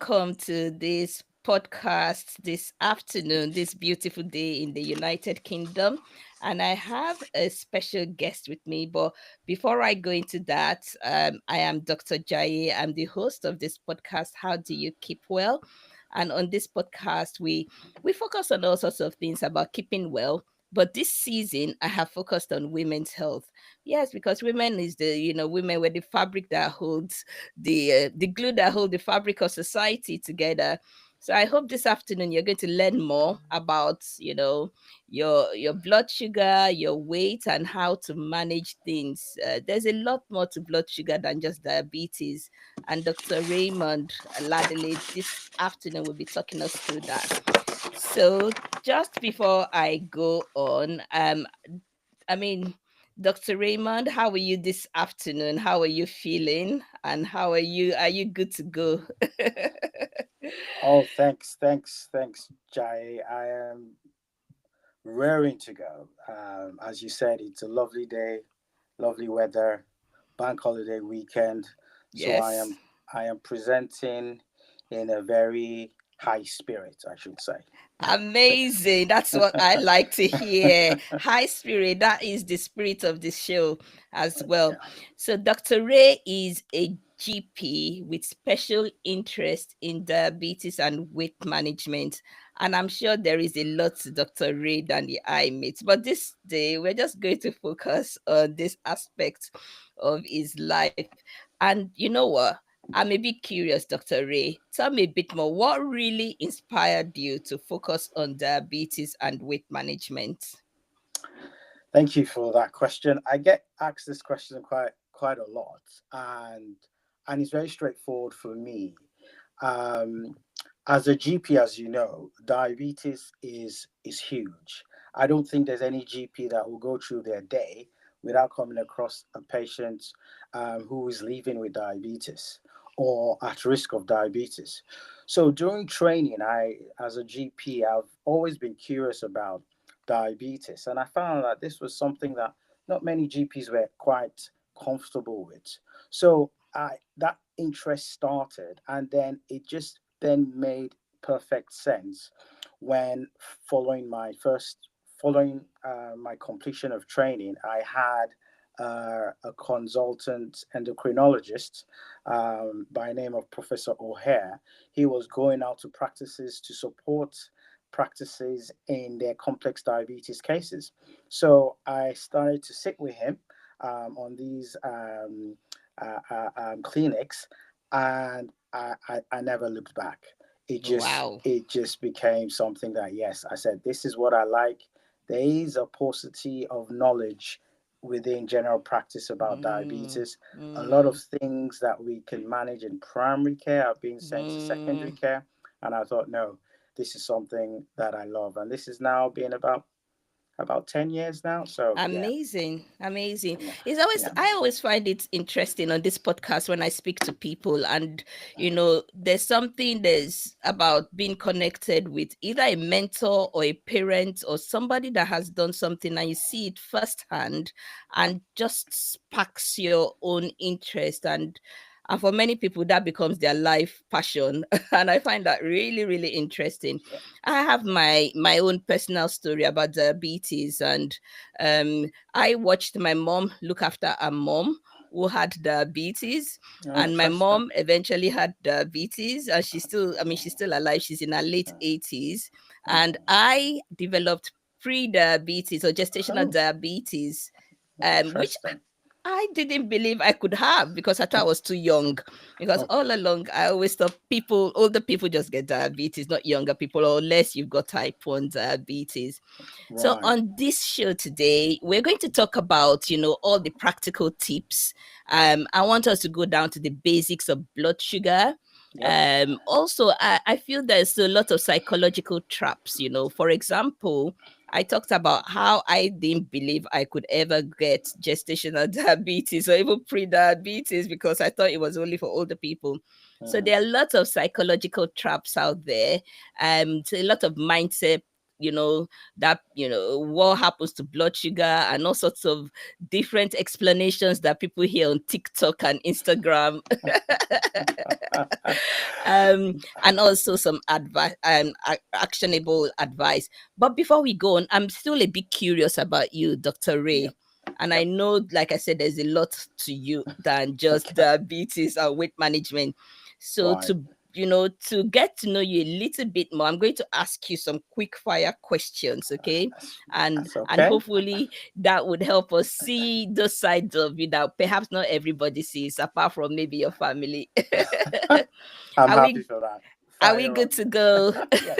welcome to this podcast this afternoon, this beautiful day in the United Kingdom. And I have a special guest with me. But before I go into that, I am Dr. Jaiye. I'm the host of this podcast, How Do You Keep Well? And on this podcast, we focus on all sorts of things about keeping well. But this season, I have focused on women's health. Yes, because women is women were the fabric that holds the glue that hold the fabric of society together. So I hope this afternoon you're going to learn more about, your blood sugar, your weight, and how to manage things. There's a lot more to blood sugar than just diabetes. And Dr. Raymond Ladele this afternoon will be talking us through that. So just before I go on, I mean, Dr. Raymond, how are you this afternoon? How are you feeling? And how are you? Are you good to go? Oh, thanks, Jai. I am raring to go. As you said, it's a lovely day, lovely weather, bank holiday weekend. So Yes. I am presenting in a very high spirit, I should say. Amazing. That's what I like to hear. High spirit. That is the spirit of the show as well. Yeah. So, Dr. Ray is a GP with special interest in diabetes and weight management. And I'm sure there is a lot to Dr. Ray than the eye meets. But this day, we're just going to focus on this aspect of his life. And you know what? I'm a bit curious, Dr. Ray. Tell me a bit more. What really inspired you to focus on diabetes and weight management? Thank you for that question. I get asked this question quite a lot, and it's very straightforward for me. Um, as a GP, as you know, diabetes is huge. I don't think there's any GP that will go through their day without coming across a patient who is living with diabetes or at risk of diabetes. So during training, as a GP, I've always been curious about diabetes, and I found that this was something that not many GPs were quite comfortable with. So that interest started, and then it just then made perfect sense when following my completion of training. I had a consultant endocrinologist by name of Professor O'Hare. He was going out to practices to support practices in their complex diabetes cases. So I started to sit with him on these clinics, and I never looked back. Wow. It just became something that, yes, I said, this is what I like. There is a paucity of knowledge within general practice about Mm, diabetes. A lot of mm, things that we can manage in primary care are being sent to secondary mm. care. And I thought, no, this is something that I love. And this is now been about 10 years now. So yeah, Amazing, amazing. yeah, It's always yeah. I always find it interesting on this podcast when I speak to people, and there's something there's about being connected with either a mentor or a parent or somebody that has done something and you see it firsthand and just sparks your own interest, and for many people that becomes their life passion. And I find that really, really interesting. Yeah. I have my own personal story about diabetes, and I watched my mom look after a mom who had diabetes, Oh, and my interesting. mom eventually had diabetes, and she's still alive. She's in her late Yeah. 80s, and Oh, I developed pre-diabetes or gestational oh, diabetes, which interesting. I didn't believe I could have because I thought I was too young. Because all Okay. along, I always thought older people just get diabetes, not younger people, or unless you've got type 1 diabetes. So, Right. on this show today, we're going to talk about, all the practical tips. I want us to go down to the basics of blood sugar. Yep. Also, I feel there's a lot of psychological traps. For example, I talked about how I didn't believe I could ever get gestational diabetes or even pre-diabetes because I thought it was only for older people. So Hmm. there are lots of psychological traps out there. So a lot of mindset, that what happens to blood sugar and all sorts of different explanations that people hear on TikTok and Instagram. And also some advice, actionable advice. But before we go on, I'm still a bit curious about you, Dr. Ray. Yep. And I Yep. know, like I said, there's a lot to you than just Okay. diabetes or weight management. So Right. to get to know you a little bit more, I'm going to ask you some quick fire questions, okay? That's, And that's okay. hopefully that would help us see those sides of you that perhaps not everybody sees, apart from maybe your family. I'm Are happy we for that. are we Fire good on. to go? Yes.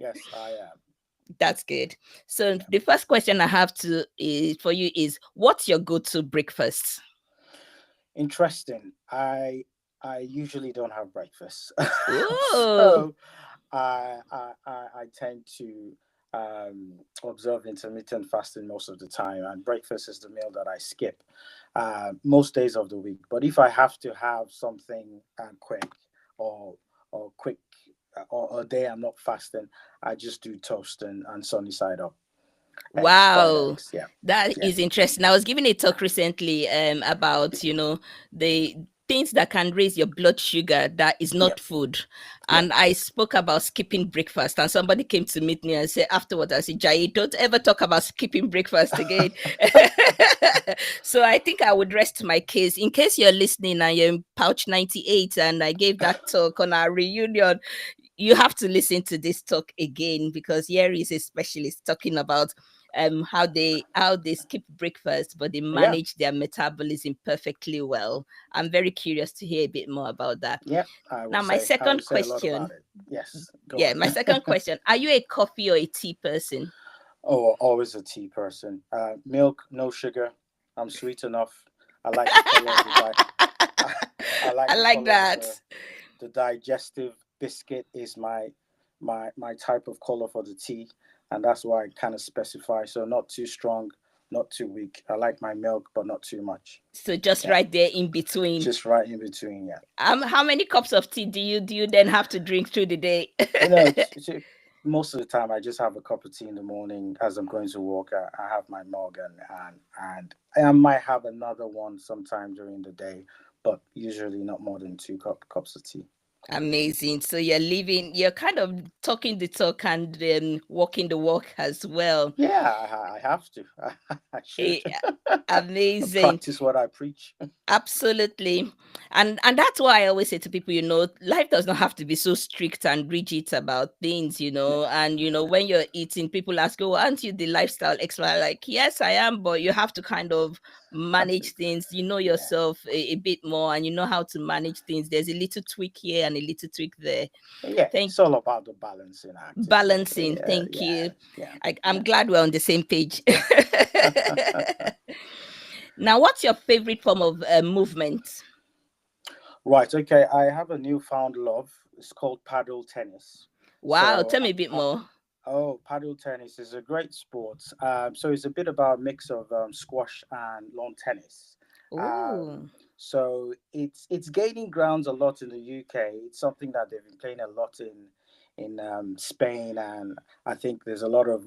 Yes, I am. That's good. So Yeah. the first question I have to is for you is, what's your go-to breakfast? Interesting. I usually don't have breakfast, Oh, so I tend to observe intermittent fasting most of the time, and breakfast is the meal that I skip most days of the week. But if I have to have something quick or quick or a day I'm not fasting, I just do toast and sunny side up eggs, fried wow. eggs. Yeah, That yeah, is interesting. I was giving a talk recently about, the things that can raise your blood sugar that is yeah, not food. yeah. And I spoke about skipping breakfast. And somebody came to meet me and said afterwards, I said, Jaiye, don't ever talk about skipping breakfast again. So I think I would rest my case. In case you're listening and you're in Pouch 98 and I gave that talk on our reunion, you have to listen to this talk again, because here is a specialist talking about how they skip breakfast but they Yeah, manage their metabolism perfectly well. I'm very curious to hear a bit more about that. yeah. Now my I will second say a lot about question, it. Yes, go yeah, on. my second question, are you a coffee or a tea person? Oh, always a tea person. Milk, no sugar. I'm sweet enough. I like the color of the I like I the like color of that. the digestive biscuit is my type of color for the tea, and that's why I kind of specify. So not too strong, not too weak. I like my milk, but not too much. So just Yeah, right there in between. just right in between. Yeah. How many cups of tea do you then have to drink through the day? Most of the time I just have a cup of tea in the morning as I'm going to work. I have my mug and I might have another one sometime during the day, but usually not more than cups of tea. Amazing. So you're kind of talking the talk and walking the walk as well. Yeah, I have to. I Eh, should. I Amazing. practice what I preach. Absolutely. And that's why I always say to people, life does not have to be so strict and rigid about things, Yeah, and when you're eating, people ask you, aren't you the lifestyle expert? Like, yes, I am, but you have to kind of manage things, yeah, yourself a bit more, and you know how to manage things. There's a little tweak here and a little tweak there. yeah. Thank It's all about the balancing act, isn't it? Balancing. Yeah, Thank yeah, you. yeah, I'm glad we're on the same page. yeah. Now, what's your favorite form of movement? Right. Okay. I have a newfound love. It's called paddle tennis. Wow, So tell me a bit more. oh, paddle tennis is a great sport. So it's a bit about a mix of squash and lawn tennis. Um, Oh, so it's gaining grounds a lot in the UK. It's something that they've been playing a lot in Spain, and I think there's a lot of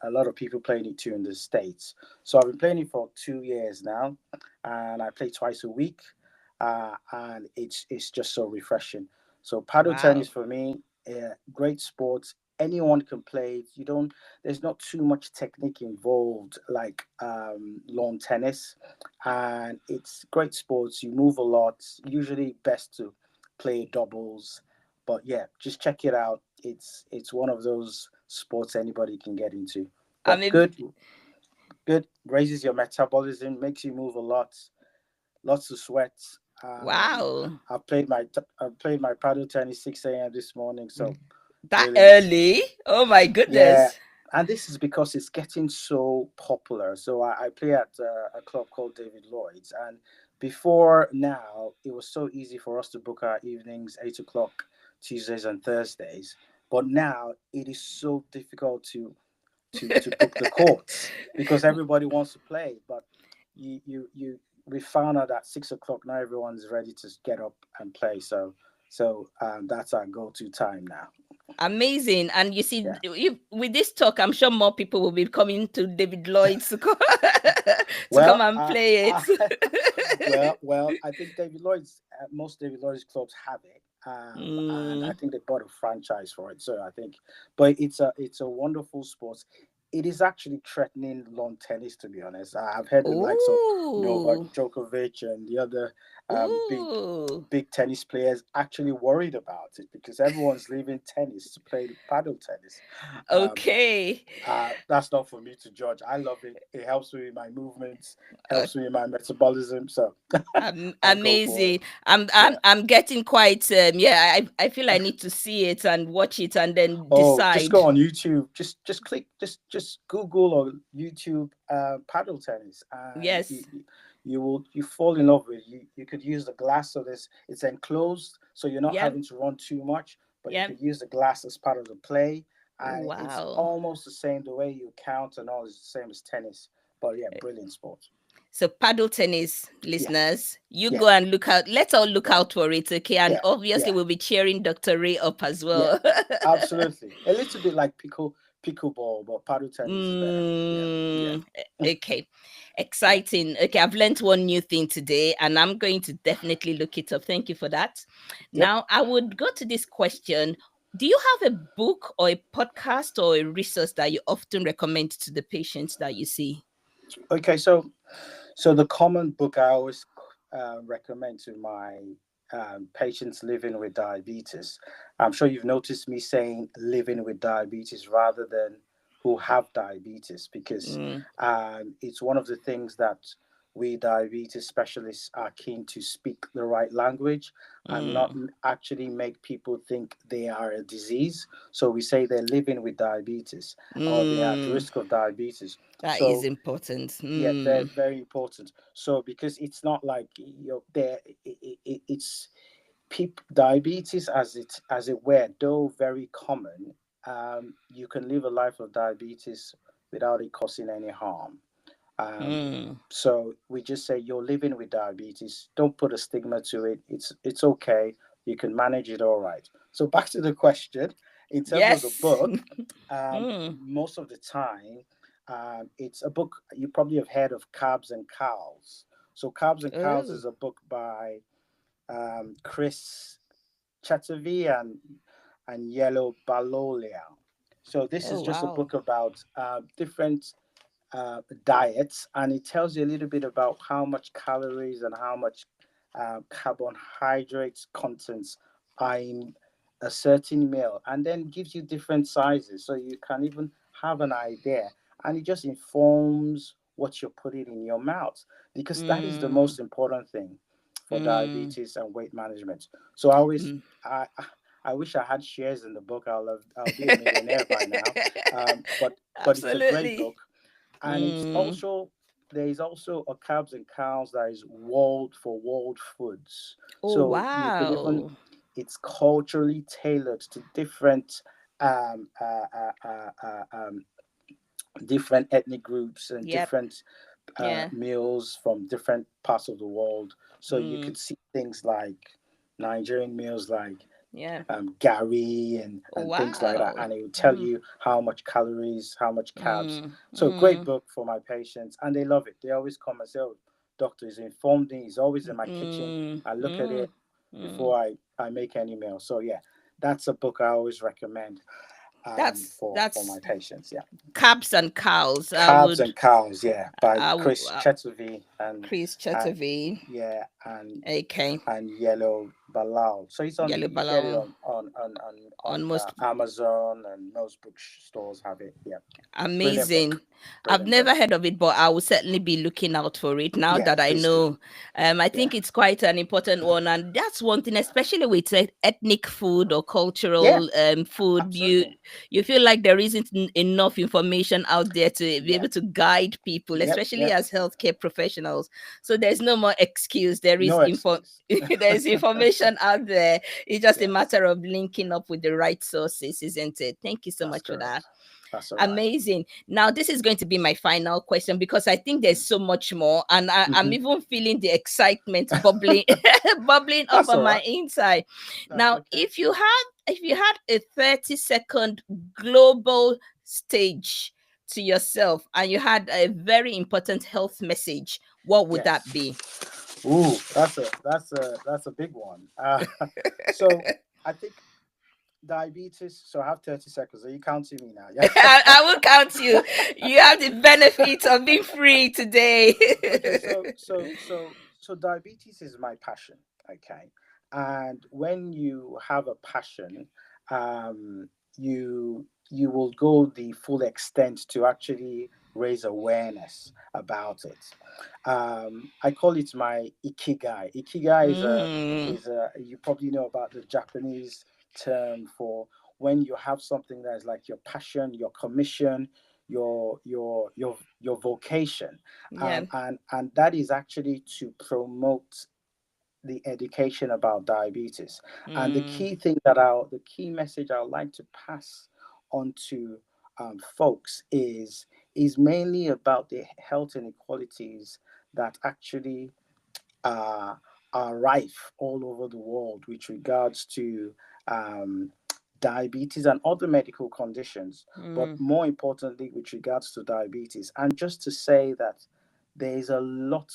a lot of people playing it too in the States. So I've been playing it for 2 years now, and I play twice a week, and it's just so refreshing. So paddle wow. tennis for me, great sports. Anyone can play it. You don't. There's not too much technique involved like lawn tennis, and it's great sports. You move a lot. Usually, best to play doubles, but yeah, just check it out. It's one of those sports anybody can get into. I But mean, good raises your metabolism, makes you move a lot, lots of sweat. Um, wow. I've played my paddle tennis 6 a.m. this morning, so That really, early? Oh my yeah. goodness. And this is because it's getting so popular. So I play at a club called David Lloyd's, and before now, it was so easy for us to book our evenings, 8 o'clock, Tuesdays and Thursdays. But now it is so difficult to book the courts because everybody wants to play. But we found out at 6 o'clock now everyone's ready to get up and play. So that's our go-to time now. Amazing. And you see, Yeah. with this talk, I'm sure more people will be coming to David Lloyd's to, to come Well, and play it. well, I think most David Lloyd's clubs have it, and I Mm. think they bought a franchise for it. So I think, but it's a wonderful sport. It is actually threatening lawn tennis, to be honest. I've heard the likes of Novak Ooh. Djokovic and the other big Ooh. tennis players actually worried about it because everyone's leaving tennis to play paddle tennis. But Okay. that's not for me to judge. I love it. It helps me with my movements, Uh, helps me with my metabolism. So I'll go for it. amazing. I'm getting quite yeah, I feel I Yeah. need to see it and watch it and then Oh, just go decide. on YouTube. Just click. Just Google or YouTube paddle tennis, and Yes. you fall in love with it. You could use the glass, so this it's enclosed, so you're not Yeah. having to run too much. But you Yeah. could use the glass as part of the play, and it's Wow. almost the same. The way you count and all is the same as tennis. But yeah, brilliant sport. So paddle tennis Yeah, listeners, you yeah, go and look out. Let's all look yeah, out for it, okay? And yeah, obviously yeah. we'll be cheering Dr. Ray up as Yeah, well. absolutely. A little bit like pickleball, but paddle tennis is better. Yeah, yeah, Okay. yeah. Exciting. Okay, I've learned one new thing today and I'm going to definitely look it up. Thank you for that. Yep. Now, I would go to this question. Do you have a book or a podcast or a resource that you often recommend to the patients that you see? Okay, so the common book I always recommend to my patients living with diabetes. I'm sure you've noticed me saying living with diabetes rather than who have diabetes because Mm, it's one of the things that we diabetes specialists are keen to speak the right language and not mm, actually make people think they are a disease. So we say they're living with diabetes or they are at mm. risk of diabetes. That is So important. yeah, very Mm, very important. So because it's not like there it's people diabetes as it were, though very common. You can live a life of diabetes without it causing any harm. um, mm, so we just say you're living with diabetes. Don't put a stigma to it. It's okay. You can manage it all right. So back to the question. In terms of the yes. book, Mm. most of the time, it's a book you probably have heard of, Carbs and Cows. So Carbs and Cows Oh. is a book by Chris Chatterjee and Yellow Balolia. So this Oh is just a wow. book about different diets, and it tells you a little bit about how much calories and how much carbohydrates contents are in a certain meal, and then gives you different sizes, so you can even have an idea, and it just informs what you're putting in your mouth, because that is the Mm, most important thing for mm, diabetes and weight management. So I always mm. I wish I had shares in the book. I'll be a millionaire by now. But it's a great Absolutely. book, and it's Mm. also there is also a Carbs and Cows that is world for world foods. Oh So you could even wow. it's culturally tailored to different ethnic groups and Yep. different Yeah. meals from different parts of the world. So you Mm. could see things like Nigerian meals like Yeah. Gary Oh and things like that, wow. and it will tell Mm. you how much calories, how much carbs. Mm. So great Mm. book for my patients, and they love it. They always come and say, "Oh, doctor, he's informed me. He's always in my kitchen. Mm. I look at Mm. it Mm. before I make any meal." So yeah, that's a book I always recommend for That's my patients. Yeah, Cabs and Cows. Carbs and Cows. Yeah, by I would Chris Chettervee Chris uh, Chatterjee. yeah, Okay. and Yellow Balal. So it's on. Yellow You get it Ballon on on most. Amazon, and most bookstores have it. Yeah, brilliant Amazing. book, I've brilliant never book. heard of it, but I will certainly be looking out for it now Yeah, that I please do. know. I Yeah, think it's quite an important one, and that's one thing, especially with ethnic food or yeah, cultural food. absolutely. You feel like there isn't enough information out there to be Yeah, able to guide people, yep, especially yep. as healthcare professionals. So there's no more excuse. There is No excuse. there's information out there. It's just a Yes, matter of linking up with the right sources, isn't it? Thank you so that's much for that. correct. That's all right. Amazing. Now, this is going to be my final question because I think there's so much more, and I'm Mm-hmm. even feeling the excitement bubbling, bubbling up That's on all my right. inside. That's Now, okay. if you had a 30-second global stage to yourself, and you had a very important health message, what would that be? Yes. Ooh, that's a big one. So I think diabetes. So I have 30 seconds. Are you counting me now? Yeah. I will count you. You have the benefit of being free today. Okay. So diabetes is my passion. Okay. And when you have a passion, you will go the full extent to actually raise awareness about it. I call it my ikigai. Ikigai Mm, is a you probably know about the Japanese term for when you have something that is like your passion, your commission, your vocation, yeah. and that is actually to promote the education about diabetes. And Mm, the key message I would like to pass on to folks is mainly about the health inequalities that actually uh, are rife all over the world with regards to um, diabetes and other medical conditions, but mm, more importantly, with regards to diabetes. And just to say that there is a lot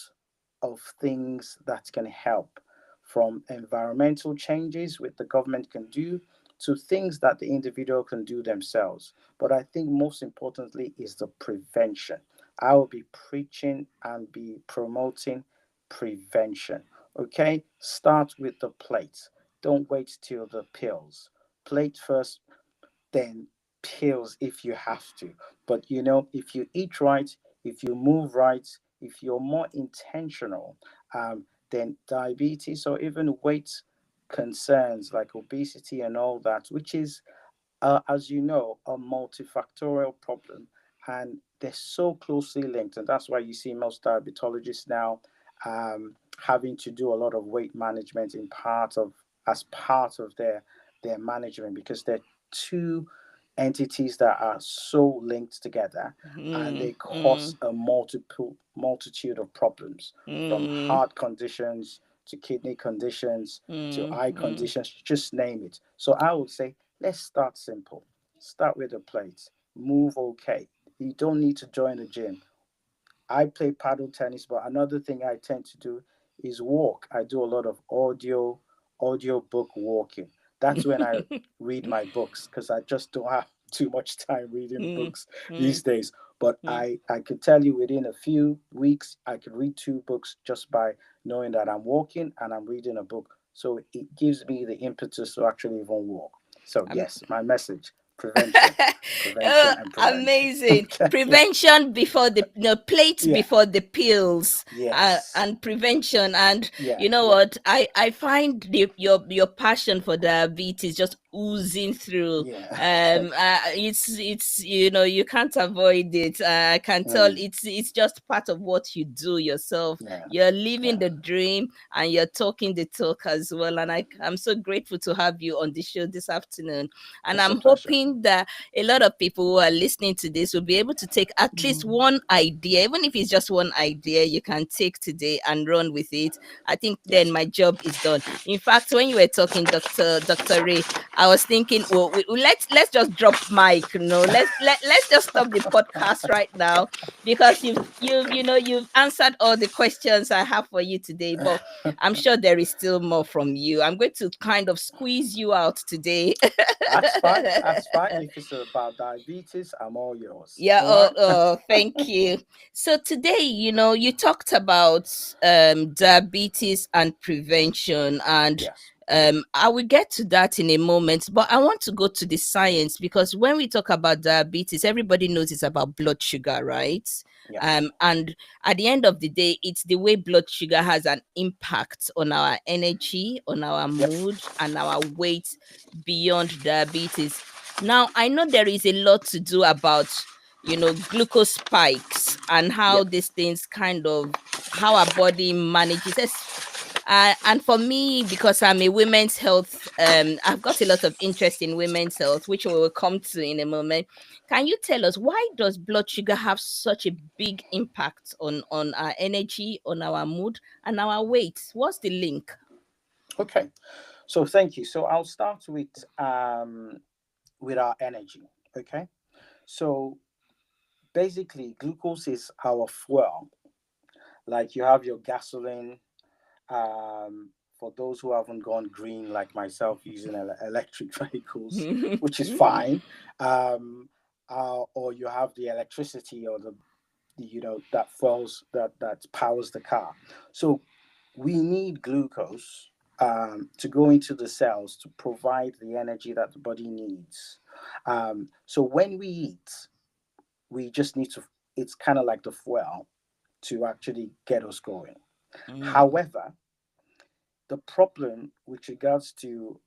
of things that can help, from environmental changes which the government can do to things that the individual can do themselves. But I think most importantly is the prevention. I will be preaching and be promoting prevention. Okay, start with the plate. Don't wait till the pills. Plate first, then pills if you have to. But if you eat right, if you move right, if you're more intentional, then diabetes or even weight concerns like obesity and all that, which is as you know, a multifactorial problem, and they're so closely linked. And that's why you see most diabetologists now having to do a lot of weight management as part of their management, because they're two entities that are so linked together, and mm, they cause mm, a multitude of problems, from mm, heart conditions to kidney conditions to mm, eye mm. conditions, just name it. So I would say, let's start simple. Start with a plate. Move okay. You don't need to join a gym. I play paddle tennis, but another thing I tend to do is walk. I do a lot of audio book walking. That's when I read my books, because I just don't have too much time reading Mm, books mm, these days. But mm. I could tell you within a few weeks I could read two books just by knowing that I'm walking and I'm reading a book. So it gives me the impetus to actually even walk. So I'm yes, my message: prevention, Oh, prevention, and prevention. amazing. Okay. Prevention before the plates Yeah. before the pills, Yes. and prevention. And Yeah. you know Yeah. what? I find your passion for diabetes just oozing through. Yeah. It's you can't avoid it. I can tell Mm, it's just part of what you do yourself. yeah. You're living Yeah. the dream and you're talking the talk as well. And I'm so grateful to have you on the show this afternoon. And It's a I'm pleasure. hoping that a lot of people who are listening to this will be able to take at least one idea, even if it's just one idea you can take today and run with it. I think then Yes. my job is done. In fact, when you were talking, Dr. Ray, I was thinking, well, let's just drop mic. Let's just stop the podcast right now because you've answered all the questions I have for you today. But I'm sure there is still more from you. I'm going to kind of squeeze you out today. That's fine. That's fine. If it's about diabetes, I'm all yours. Yeah, All right. thank you. So today, you talked about diabetes and prevention, and Yes. I will get to that in a moment, but I want to go to the science because when we talk about diabetes, everybody knows it's about blood sugar, right? Yes. And at the end of the day, it's the way blood sugar has an impact on our energy, on our Yep. mood, and our weight beyond diabetes. Now, I know there is a lot to do about glucose spikes and how Yep. these things kind of how our body manages And for me, because I'm a women's health, I've got a lot of interest in women's health, which we will come to in a moment. Can you tell us, why does blood sugar have such a big impact on our energy, on our mood, and our weight? What's the link? Okay, so thank you. So I'll start with our energy. Okay, so basically glucose is our fuel. Like you have your gasoline. For those who haven't gone green like myself using electric vehicles, which is fine. um, or you have the electricity or that fuels that powers the car. So we need glucose to go into the cells to provide the energy that the body needs. So when we eat, we just need to. It's kind of like the fuel to actually get us going. Mm, However, the problem with regards to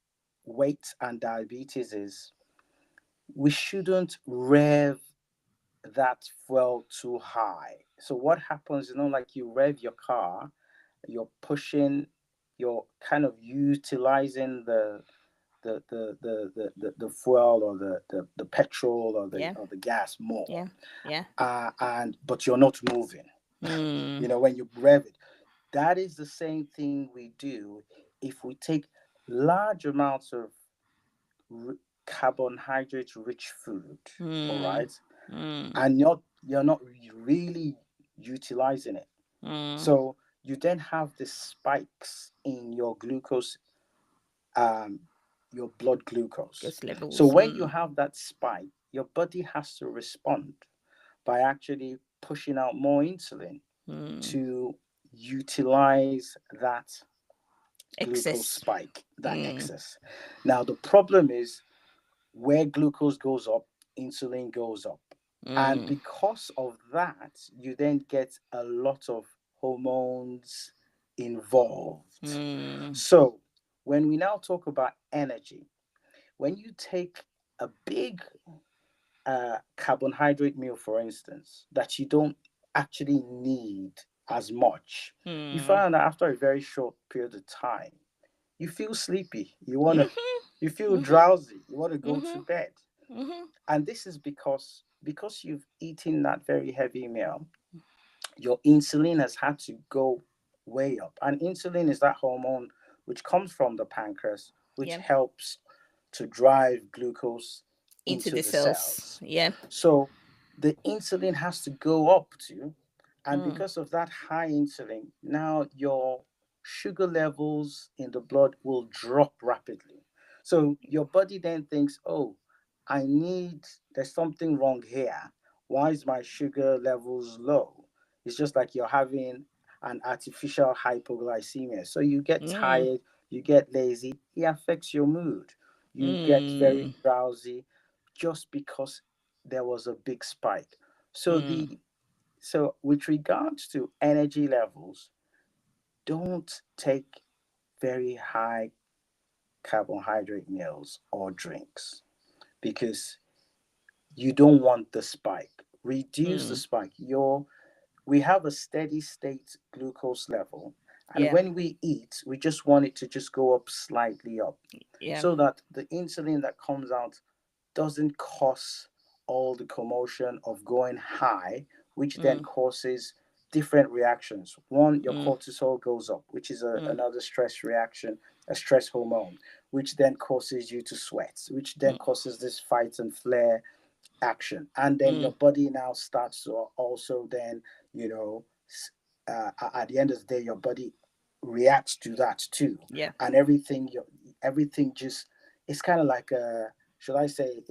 weight and diabetes is we shouldn't rev that fuel too high. So what happens, like you rev your car, you're pushing, you're kind of utilizing the fuel or the petrol or the yeah, or the gas more, yeah, yeah. and but you're not moving. Mm, When you rev it, that is the same thing we do if we take large amounts of carbohydrate rich food, all mm, right, mm, and you're not really utilizing it. mm. So you then have the spikes in um, your blood glucose. Ghost So levels. when you Mm, have that spike, your body has to respond by actually pushing out more insulin mm. to utilize that glucose Excess. spike, that Mm, excess. Now, the problem is where glucose goes up, insulin goes up. And mm, because of that, you then get a lot of hormones involved. mm, So, when we now talk about energy, when you take a big carbohydrate meal, for instance, that you don't actually need as much, you mm. find that after a very short period of time, you feel sleepy. Mhm, You feel mhm, drowsy. You want to go to mhm, bed. mhm. And this is because you've eaten that very heavy meal, your insulin has had to go way up. And insulin is that hormone which comes from the pancreas, which Yeah. helps to drive glucose Into into the the cells. cells. Yeah. So the insulin has to go up too. And Mm, because of that high insulin, now your sugar levels in the blood will drop rapidly. So your body then thinks, oh, there's something wrong here. Why is my sugar levels low? It's just like you're having an artificial hypoglycemia. So you get mm, tired, you get lazy, it affects your mood. You get very mm, drowsy just because there was a big spike. So mm, the so with regards to energy levels, don't take very high carbohydrate meals or drinks because you don't want the spike. Reduce the mm. spike. We have a steady state glucose level, and Yeah. when we eat, we just want it to just go up slightly up Yeah. so that the insulin that comes out doesn't cause all the commotion of going high, which then Mm, causes different reactions. One, your mm, cortisol goes up, which is mm, another stress reaction, a stress hormone, which then causes you to sweat, which then mm, causes this fight and flare action. And then mm. your body now starts to also then, you know, at the end of the day, your body reacts to that too. Yeah. And everything just, it's kind of like should I say,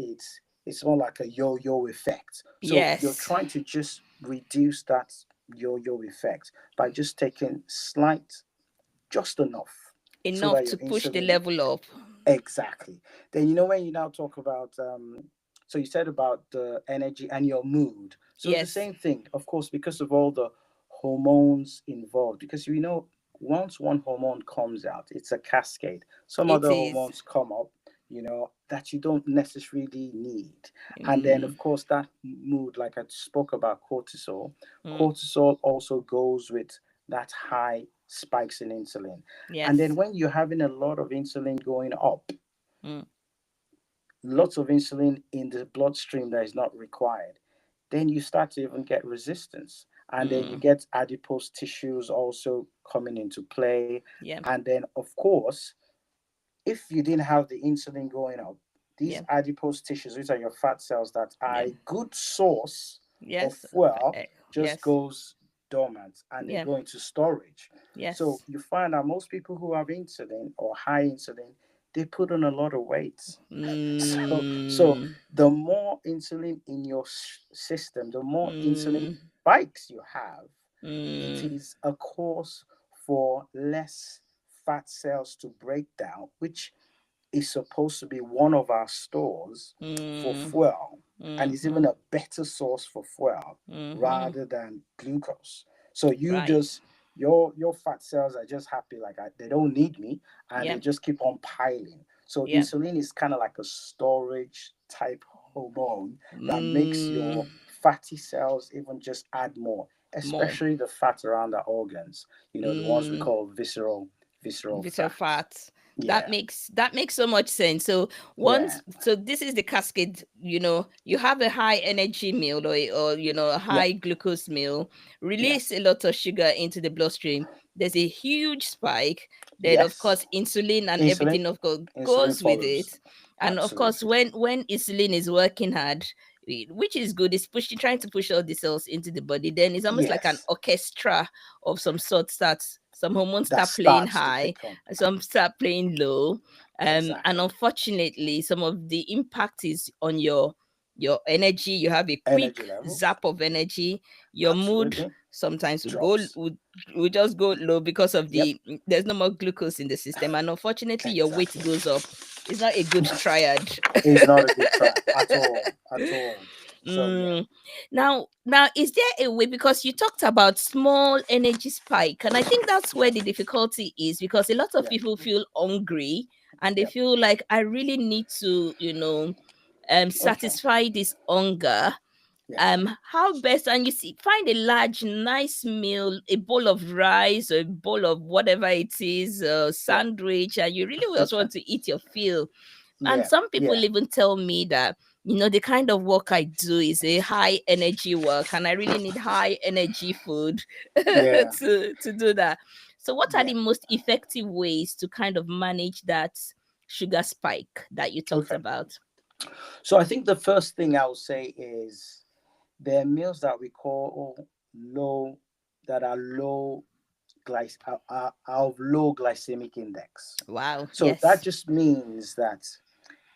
it's more like a yo-yo effect. So you're Yes. trying to just reduce that yo-yo effect by just taking just enough so Enough that your to push the insulin. level up. Exactly. Then when you now talk about so you said about the energy and your mood. So the Yes, same thing, of course, because of all the hormones involved. Because once one hormone comes out, it's a cascade. Some it other is. hormones come up, that you don't necessarily need. And then Mm, of course that mood, like I spoke about cortisol. mm, Cortisol also goes with that high spikes in insulin. And then Yes. when you're having a lot of insulin going up, Mm. lots of insulin in the bloodstream that is not required, then you start to even get resistance. And then you Mm. get adipose tissues also coming into play. Yeah. And then, of course, if you didn't have the insulin going up, these Yeah. adipose tissues, which are your fat cells that are Yeah. a good source of Yes. fuel, just Yes. goes dormant and they Yeah. go into storage. So Yes. you find that most people who have insulin or high insulin, they put on a lot of weight. So Mm. the more insulin in your system, the more insulin Mm. spikes you have, it Mm. is a cause for less fat cells to break down, which is supposed to be one of our stores for Mm. fuel, and is even Mm-hmm. a better source for fuel Mm-hmm. rather than glucose. So you Right. just your fat cells are just happy, like they don't need me, and they Yeah. just keep on piling. So Yeah. insulin is kind of like a storage type hormone that makes Mm. your fatty cells even just add more, More. especially the fat around the organs. The ones we Mm. call visceral Bitter fat. fat. Yeah, That makes so much sense. So yeah, once, so this is the cascade. You have a high energy meal, or a yeah, high glucose meal, release yes, a lot of sugar into the bloodstream. There's a huge spike. Then of yes. course insulin and Insulin, everything of course insulin goes with follows. it. And of course Absolutely. when insulin is working hard, which is good, it's pushing, trying to push all the cells into the body, then it's almost like an Yes, orchestra of some sort starts. Some hormones that start playing starts to high, pick up. some start playing low. And Exactly. unfortunately some of the impact is on your energy. You have a quick Energy levels. zap of energy. Your mood Absolutely. sometimes Drops. will just go low because of Yep. there's no more glucose in the system, and unfortunately your weight Exactly. goes up. It's not a good triad. It's not a good try at all. At all. So yeah. Mm. Now, is there a way, because you talked about small energy spike, and I think that's Yeah. where the difficulty is, because a lot of Yeah. people feel hungry and they Yep. feel like I really need to, Okay. satisfy this hunger. Yeah. How best, and you see, find a large, nice meal, a bowl of rice or a bowl of whatever it is, a Yeah. sandwich, and you really just want to eat your fill. And Yeah. some people Yeah. even tell me that, the kind of work I do is a high energy work, and I really need high energy food Yeah. to do that. So what are Yeah. the most effective ways to kind of manage that sugar spike that you talked Okay. about? So I think the first thing I would say is there are meals that we call low, that are low of low glycemic index. Wow. So that Yes. just means that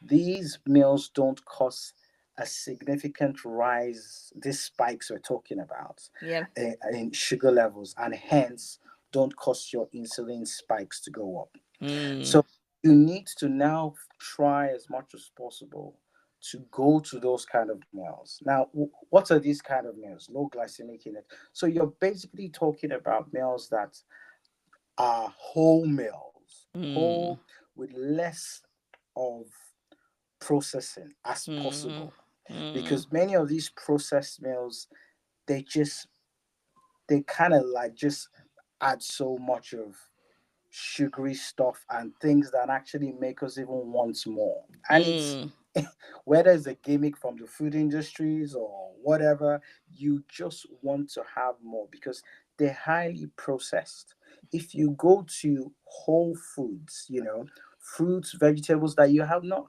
these meals don't cause a significant rise, these spikes we're talking about, Yeah. in sugar levels, and hence don't cause your insulin spikes to go up. Mm. So you need to now try as much as possible to go to those kind of meals. Now, what are these kind of meals? Low glycemic index. So you're basically talking about meals that are whole meals, Mm. whole, with less of processing as Mm. possible. Mm. Because many of these processed meals, they just, they kind of like just add so much of sugary stuff and things that actually make us even want more. And it's, Mm. whether it's a gimmick from the food industries or whatever, you just want to have more because they're highly processed. If you go to whole foods, fruits, vegetables that you have not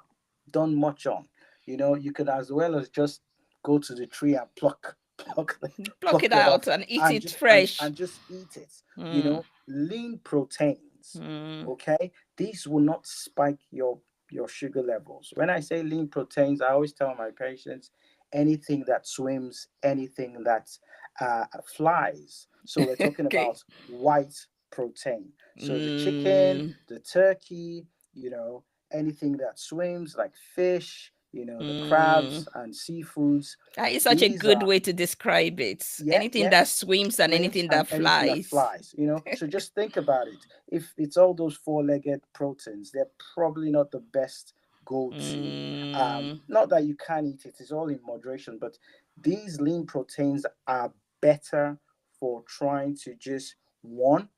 done much on, you could as well as just go to the tree and Pluck pluck it it out off and eat and it just and, fresh. and just eat it. Mm. Lean proteins, Mm. okay, these will not spike your sugar levels. When I say lean proteins, I always tell my patients anything that swims, anything that flies. So we're talking Okay. about white protein. So the chicken, Mm. the turkey, anything that swims like fish, the Mm. crabs and seafoods. That is such a These good are, way to describe it. yeah, Anything yeah, that swims and swims anything and that anything that flies. flies. So just think about it. If it's all those four-legged proteins, they're probably not the best go-to. Mm. Not that you can't eat it, it's all in moderation, but these lean proteins are better for trying to just, one,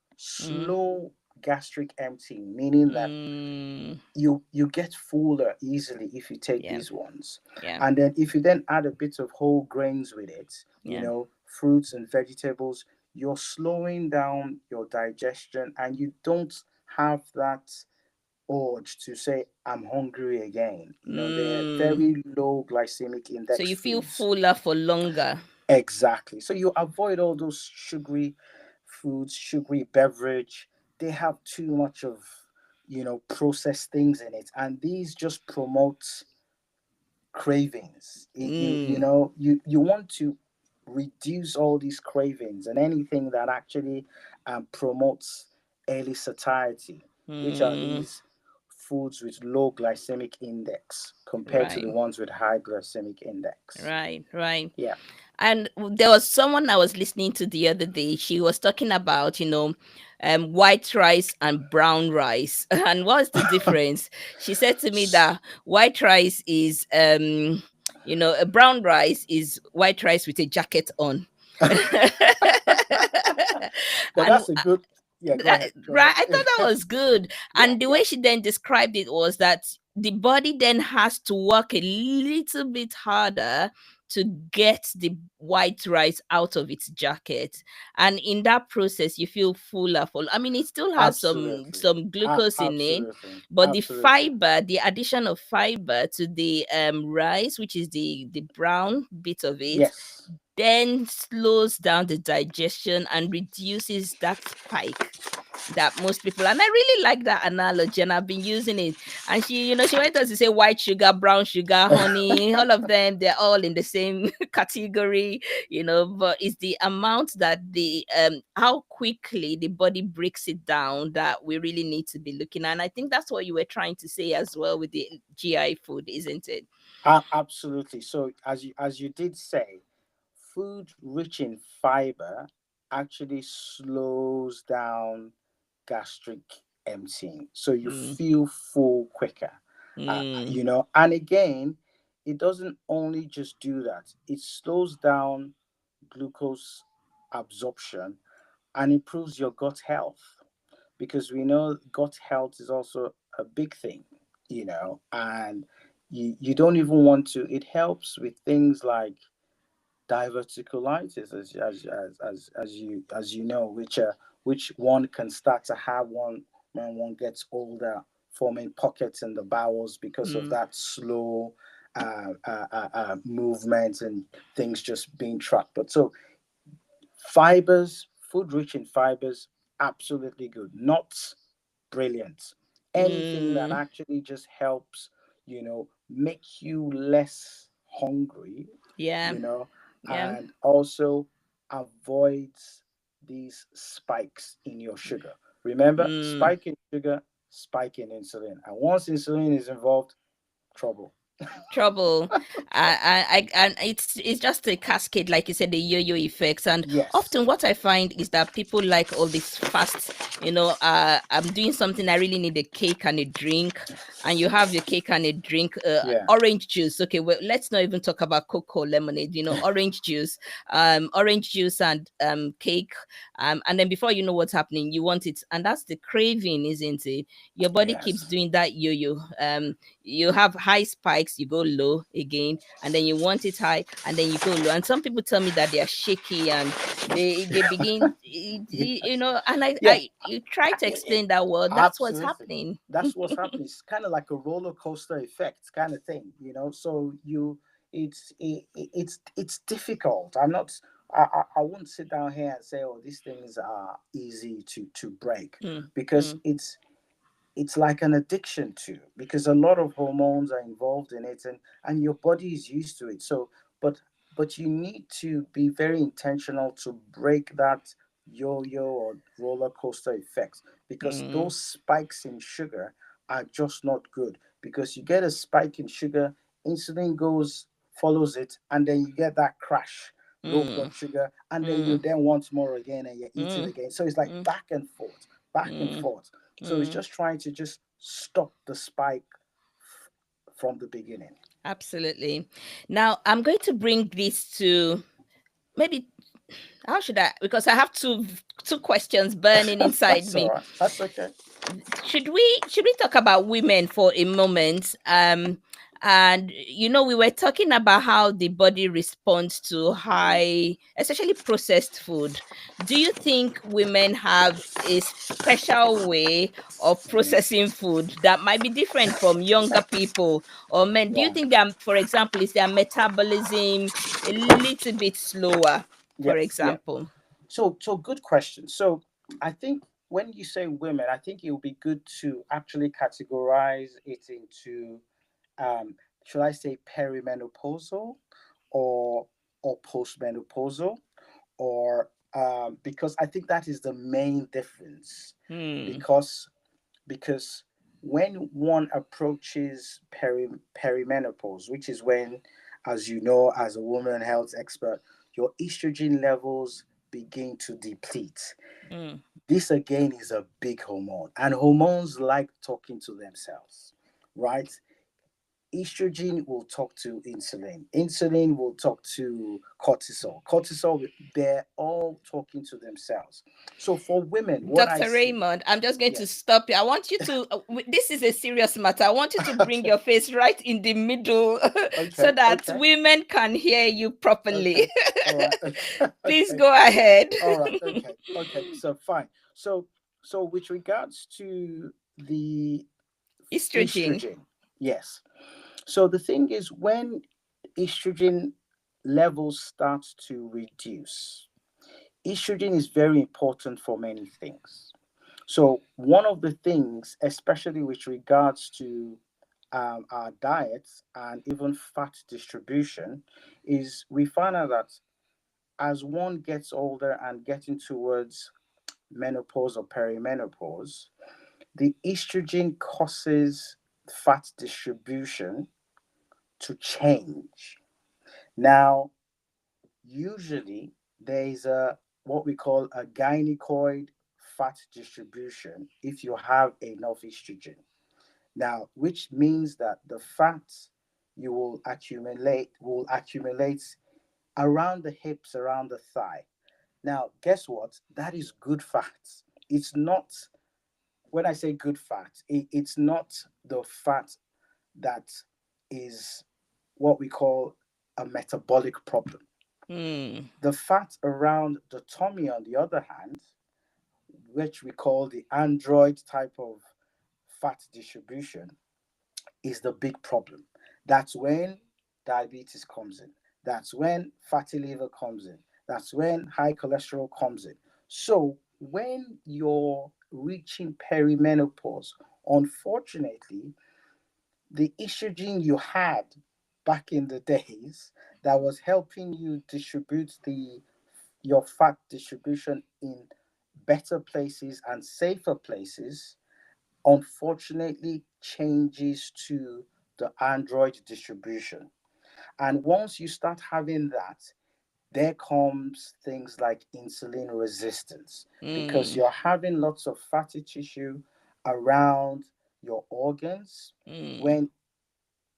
Mm, slow gastric emptying, meaning that mm, you get fuller easily if you take yeah, these ones. yeah, And then if you then add a bit of whole grains with it, yeah. fruits and vegetables, you're slowing down your digestion, and you don't have that urge to say I'm hungry again. They're Mm. very low glycemic So index you feel foods. fuller for longer. Exactly. So you avoid all those sugary foods, sugary beverage. They have too much of, processed things in it, and these just promote cravings. Mm, You want to reduce all these cravings and anything that actually promotes early satiety, which are mm, these foods with low glycemic index compared to the right, ones with high glycemic index. right, right. Yeah. And there was someone I was listening to the other day. She was talking about, white rice and brown rice. And what's the difference? She said to me that white rice is, a brown rice is white rice with a jacket on. But And that's a good. Yeah, go that, ahead. Go right, I thought that ahead. was good. Yeah, And the yeah. way she then described it was that the body then has to work a little bit harder to get the white rice out of its jacket, and in that process you feel fuller full. I mean, it still has some Absolutely. glucose in it, Absolutely. but the Absolutely. fiber, the addition of fiber to the rice, which is the brown bit of it, Yes. then slows down the digestion and reduces that spike that most people, and I really like that analogy, and I've been using it. And she went on to say white sugar, brown sugar, honey, all of them, they're all in the same category, but it's the amount that the how quickly the body breaks it down that we really need to be looking at. And I think that's what you were trying to say as well with the GI food, isn't it? Absolutely. So as you did say, food rich in fiber actually slows down gastric emptying, so you Mm, feel full quicker. mm, And again, it doesn't only just do that; it slows down glucose absorption and improves your gut health, because we know gut health is also a big thing, and you don't even want to. It helps with things like diverticulitis, as you know, which one can start to have one when one gets older, forming pockets in the bowels because of mm, that slow movement and things just being trapped. But so fibers, food rich in fibers, absolutely good. Nuts, brilliant. Anything that mm, actually just helps, make you less hungry, yeah, you know, yeah. and also avoids these spikes in your sugar. Remember, Mm. spike in sugar, spike in insulin. And once insulin is involved, trouble. Trouble. And it's just a cascade, like you said, the yo-yo effects. And Yes. often what I find is that people like all this fast, I'm doing something, I really need a cake and a drink, and you have your cake and a drink, Yeah. orange juice. Okay, well, let's not even talk about cocoa lemonade, orange juice and cake, and then before you know what's happening, you want it, and that's the craving, isn't it? Your body keeps Yes. doing that yo-yo. You have high spikes, you go low again, and then you want it high, and then you go low. And some people tell me that they are shaky, and they begin, and Yeah. you try to It, explain that, well, that's what's absolutely. happening. That's what's happening. It's kind of like a roller coaster effect kind of thing, So it's difficult. I'm not. I won't sit down here and say, oh, these things are easy to break, Mm, because mm, it's like an addiction too, because a lot of hormones are involved in it, and your body is used to it. So but but you need to be very intentional to break that yo-yo or roller coaster effect, because mm, those spikes in sugar are just not good, because you get a spike in sugar, insulin goes, follows it, and then you get that crash, low mm, blood sugar, and then you mm, then want more again and you're eating mm, again. So it's like mm, back and forth, back and mm, forth. So it's mm. just trying to just stop the spike from the beginning. Absolutely. Now I'm going to bring this to maybe How should I? Because I have two questions burning inside That's all me. right. That's okay. Should we talk about women for a moment? And we were talking about how the body responds to Mhm. high, especially processed food. Do you think women have a special way of Mhm. processing food that might be different from younger people or men? Do you Yeah. think that, for example, is their metabolism a little bit slower, Yeah. for Yeah. example? So good question. So I think when you say women, I think it would be good to actually categorize it into, should I say perimenopausal, or postmenopausal, or because I think that is the main difference. Hmm. Because when one approaches perimenopause, which is when, as you know, as a woman health expert, your estrogen levels begin to deplete. Hmm. This again is a big hormone, and hormones like talking to themselves, right? Estrogen will talk to insulin. Insulin will talk to cortisol. Cortisol, they're all talking to themselves. So for women, what I Dr. see, Raymond, I'm just going to yes, stop you. I want you to, this is a serious matter. I want you to bring okay, your face right in the middle so okay, that okay, women can hear you properly. okay, all right, okay, Please okay, go ahead. all right, okay, okay. So fine. So with regards to the Estrogen. estrogen, yes. So the thing is, when estrogen levels start to reduce, estrogen is very important for many things. So one of the things, especially with regards to our diets and even fat distribution, is we find out that as one gets older and getting towards menopause or perimenopause, the estrogen causes fat distribution to change. Now, usually there is a what we call a gynecoid fat distribution if you have enough estrogen. Now, which means that the fats you will accumulate around the hips, around the thigh. Now, guess what? That is good fat. It's not, when I say good fat, it's not the fat that is what we call a metabolic problem. Hmm. The fat around the tummy, on the other hand, which we call the android type of fat distribution, is the big problem. That's when diabetes comes in. That's when fatty liver comes in. That's when high cholesterol comes in. So when you're reaching perimenopause, unfortunately, the estrogen you had back in the days that was helping you distribute the your fat distribution in better places and safer places, unfortunately changes to the android distribution. And once you start having that, there comes things like insulin resistance, because Hmm. you're having lots of fatty tissue around your organs. Hmm. When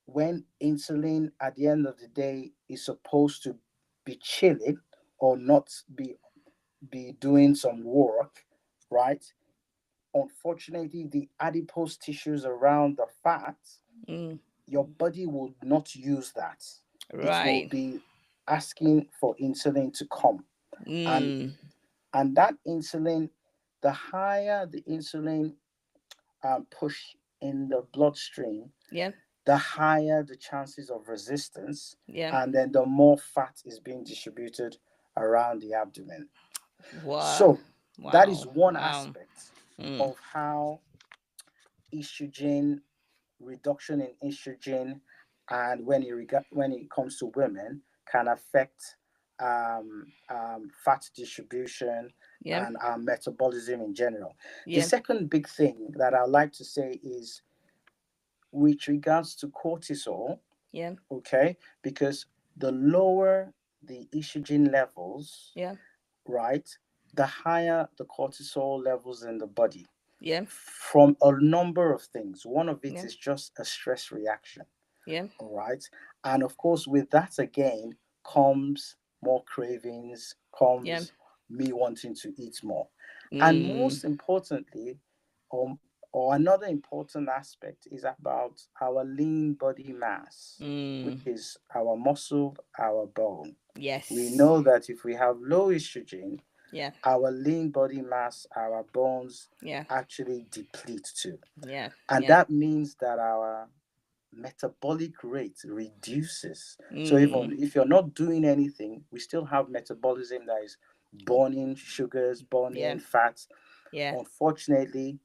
when insulin at the end of the day is supposed to be chilling or not be doing some work, right? Unfortunately, the adipose tissues around the fat, Hmm. your body will not use that. It will Right. be asking for insulin to come. And Hmm. that insulin, the higher the insulin push in the bloodstream, Yeah. the higher the chances of resistance, Yeah. and then the more fat is being distributed around the abdomen. Wow. So that is Wow. one Wow. aspect Hmm. of how estrogen, reduction in estrogen, and when it comes to women, can affect fat distribution Yeah. and our metabolism in general. The Yeah. second big thing that I like to say is with regards to cortisol, Yeah. okay, because the lower the estrogen levels, Yeah. right, the higher the cortisol levels in the body, Yeah. from a number of things. One of it Yeah. is just a stress reaction, Yeah. all right? And of course, with that again comes more cravings, Yeah. comes me wanting to eat more. And Mm. most importantly, or another important aspect is about our lean body mass, which Mm. is our muscle, our bone. We Yes. know that if we have low estrogen, Yeah. our lean body mass, our bones Yeah. actually deplete too. Yeah. And Yeah. that means that our metabolic rate reduces. So Mm. even if you're not doing anything, we still have metabolism that is burning sugars, Yeah. burning fats. Yeah. Unfortunately,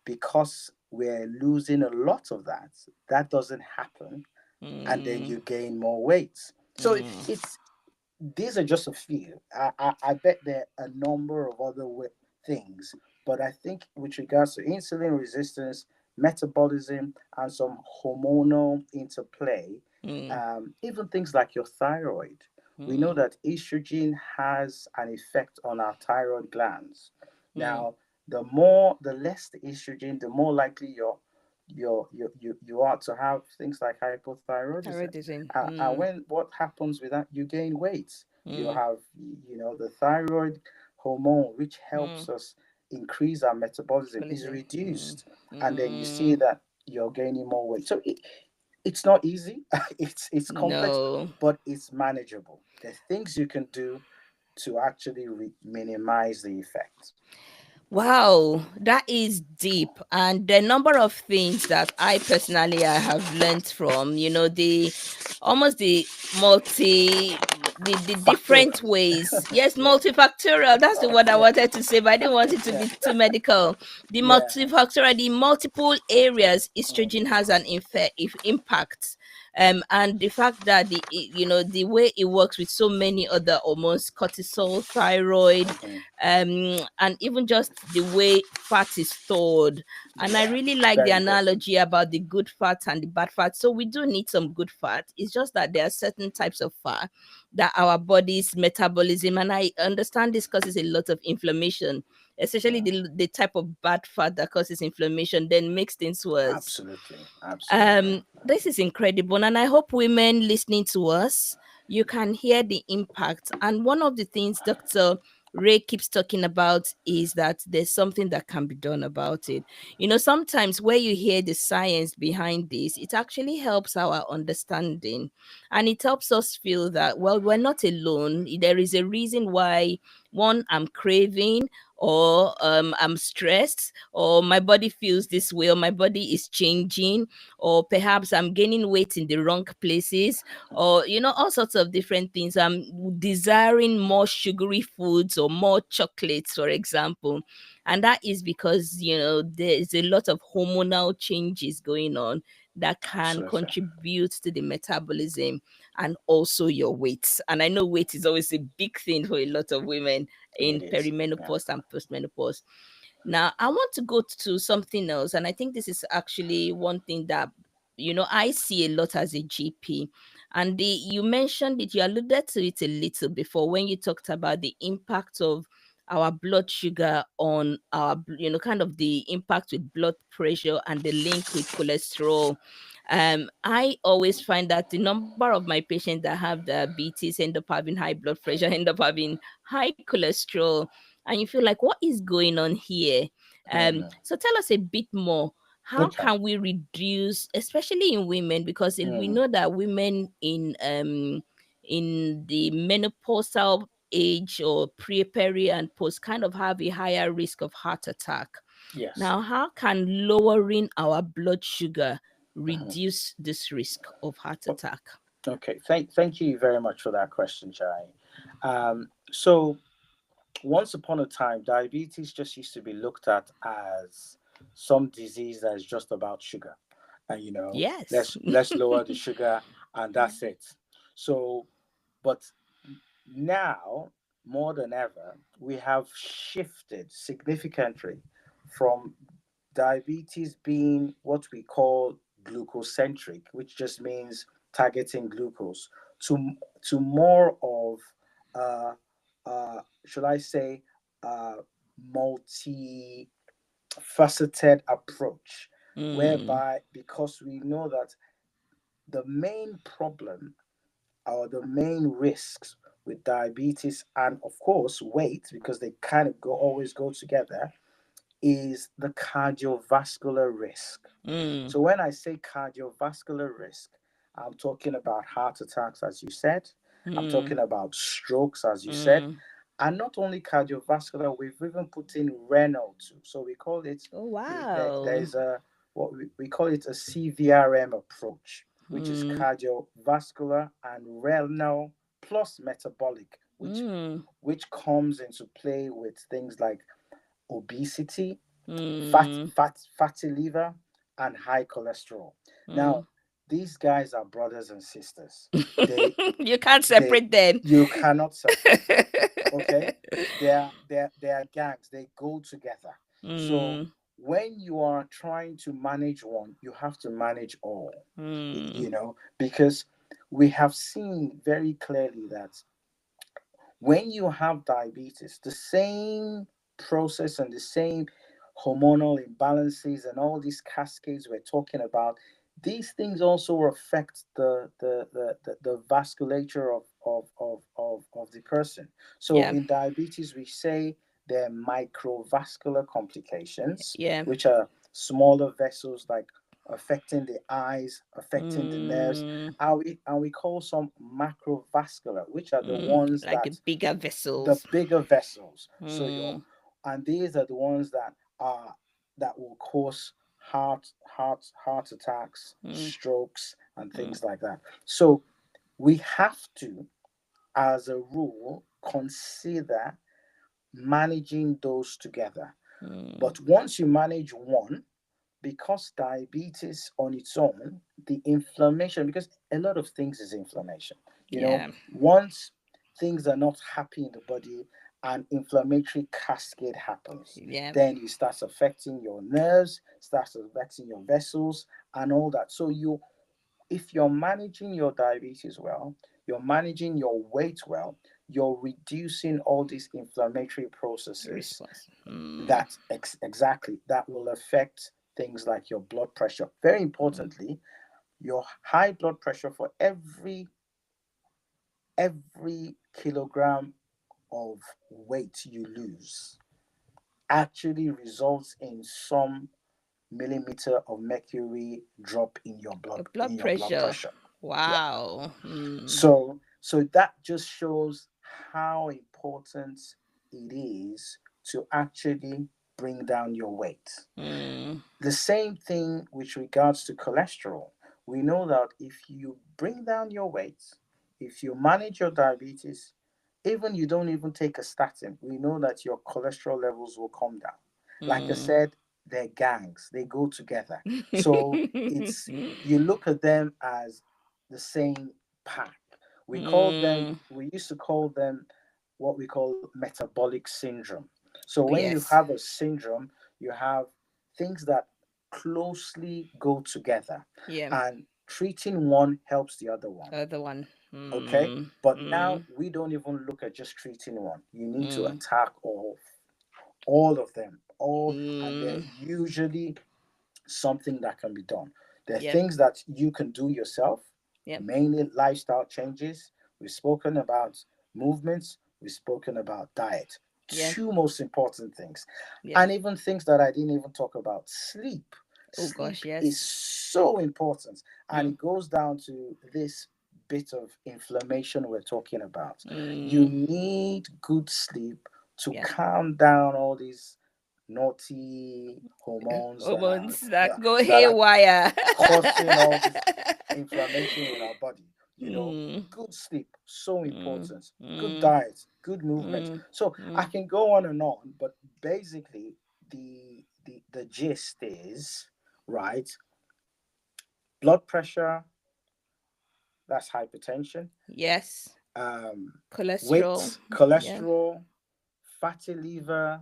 because we're losing a lot of that, that doesn't happen, and then Mm. you gain more weight. So Mm. it's these are just a few. I bet there are a number of other things, but I think with regards to insulin resistance, metabolism, and some hormonal interplay, Mm. even things like your thyroid, we know Mm. that estrogen has an effect on our thyroid glands. Mm. Now, the less the estrogen, the more likely you are to have things like hypothyroidism. Thyroidism. And Mm. when what happens with that, you gain weight. You Mm. have, the thyroid hormone, which helps Mm. us increase our metabolism, is Metabolism. Mm. reduced, and then you see Mm. that you're gaining more weight. So it's not easy. It's complex, No. but it's manageable. There are things you can do to actually minimize the effect. Wow, that is deep. And the number of things that I personally I have learned from, the almost the the different Factorial. ways. Yes, Yeah. multifactorial. That's the word I Yeah. wanted to say, but I didn't want it to Yeah. be too medical. The Yeah. multifactorial, the multiple areas estrogen Mhm. has an impact. And the fact that the way it works with so many other hormones, cortisol, thyroid, Mhm. and even just the way fat is stored. And I Yeah. really like the Very important. analogy about the good fat and the bad fat. So we do need some good fat. It's just that there are certain types of fat that our body's metabolism, and I understand this causes a lot of inflammation, especially Mm. the type of bad fat that causes inflammation, then makes things worse. Absolutely. Absolutely. This is incredible, and I hope women listening to us, you can hear the impact. And one of the things Dr. Ray keeps talking about is that there's something that can be done about it. Sometimes where you hear the science behind this, it actually helps our understanding, and it helps us feel that, well, we're not alone. There is a reason why, one, I'm craving, or I'm stressed, or my body feels this way, or my body is changing, or perhaps I'm gaining weight in the wrong places, or all sorts of different things. I'm desiring more sugary foods or more chocolates, for example. And that is because there is a lot of hormonal changes going on that can Absolutely. contribute to the metabolism and also your weight. And I know weight is always a big thing for a lot of women It in is. Yeah. perimenopause and postmenopause. Now, I want to go to something else, and I think this is actually one thing that I see a lot as a GP. And you mentioned it, you alluded to it a little before when you talked about the impact of our blood sugar on our, kind of the impact with blood pressure and the link with cholesterol. I always find that the number of my patients that have diabetes end up having high blood pressure, end up having high cholesterol, and you feel like, what is going on here? Mhm. So tell us a bit more. How Okay. can we reduce, especially in women, because we Mhm. know that women in the menopausal age or peri and post kind of have a higher risk of heart attack. Yes. Now, how can lowering our blood sugar Mhm. reduce this risk of heart O- attack? Okay. Thank you very much for that question, Jai. So once upon a time, diabetes just used to be looked at as some disease that is just about sugar, and Yes. let's lower the sugar, and that's it. So, but now more than ever, we have shifted significantly from diabetes being what we call glucocentric, which just means targeting glucose, to more of should I say, multi faceted approach, Mm, whereby, because we know that the main problem or the main risks with diabetes and of course weight, because they kind of always go together, is the cardiovascular risk. Mm. So when I say cardiovascular risk, I'm talking about heart attacks, as you said. I'm Mm. talking about strokes, as you said. Mm. And not only cardiovascular, we've even put in renal too. So we call it, Oh, there wow. is a, what we call it a CVRM approach, which is Mm. cardiovascular and renal plus metabolic, Mm. which comes into play with things like obesity, Mm. fatty liver, and high cholesterol. Mm. Now, these guys are brothers and sisters. They You can't they separate them. You cannot separate them. Okay, they are gangs. They go together. So Mm. when you are trying to manage one, you have to manage all. Mm. Because we have seen very clearly that when you have diabetes, the same process and the same hormonal imbalances and all these cascades we're talking about, these things also affect the vasculature of the person. So Yeah. in diabetes, we say there are microvascular complications, Yeah. which are smaller vessels like affecting the eyes, affecting the nerves, Mm. and we call some macrovascular, which are the ones Like the that bigger the vessels. bigger vessels. So Mm. and these are the ones that will cause heart attacks, Mm. strokes, and Mm. things like that. So we have to, as a rule, consider managing those together. Mm. But once you manage one, because diabetes on its own, the inflammation, because a lot of things is inflammation. Yeah. Once things are not happy in the body, an inflammatory cascade happens. Yeah. Then it starts affecting your nerves, starts affecting your vessels, and all that. So if you're managing your diabetes well, you're managing your weight well, you're reducing all these inflammatory processes Response. Mm. exactly that will affect things like your blood pressure. Very Mm. importantly, your high blood pressure for every kilogram of weight you lose actually results in some millimeter of mercury drop in your blood Your blood in your blood pressure. pressure. Yeah. Wow. Mm. So that just shows how important it is to actually bring down your weight. Mm. The same thing with regards to cholesterol. We know that if you bring down your weight, if you manage your diabetes, even you don't even take a statin, we know that your cholesterol levels will come down. Like I Mm. said, they're gangs, they go together. So it's you look at them as the same pack. Mm. We used to call them what we call metabolic syndrome. So when you Yes. have a syndrome, you have things that closely go together, Yeah. and treating one helps the other one. Other one. Okay, Mm. but now Mm. we don't even look at just treating one. You need to Mm. attack all of them, and they're Mm. usually something that can be done. There are Yeah. things that you can do yourself, Yeah. mainly lifestyle changes. We've spoken about movements, we've spoken about diet. Yeah. Two most important things. Yeah. And even things that I didn't even talk about. Sleep. Oh gosh, Sleep is yes. so important. And Mm. it goes down to this bit of inflammation we're talking about. You Mm. need good sleep to Yeah. calm down all these naughty hormones Hormones that go that are haywire. causing all this inflammation in our body. Mm. Good sleep, so Mm. important. Good Mm. diet, good movement. Mm. So I Mm. can go on and on, but basically the gist is right. Blood pressure, that's hypertension. Yes. Um, Cholesterol. Weight, Yeah. cholesterol, fatty liver,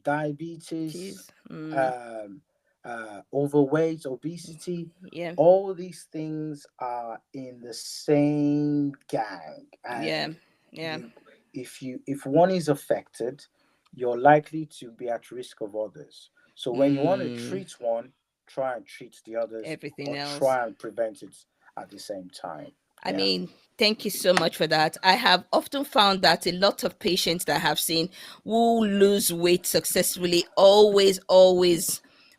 diabetes, Cheese. Mm. um, overweight, obesity, Yeah. all these things are in the same gang. Yeah. And Yeah. you, if one is affected, you're likely to be at risk of others. So when you want to Mm. treat one, try and treat the others, Everything or else. try and prevent it at the same time. I Yeah. mean, thank you so much for that. I have often found that a lot of patients that I have seen who lose weight successfully always,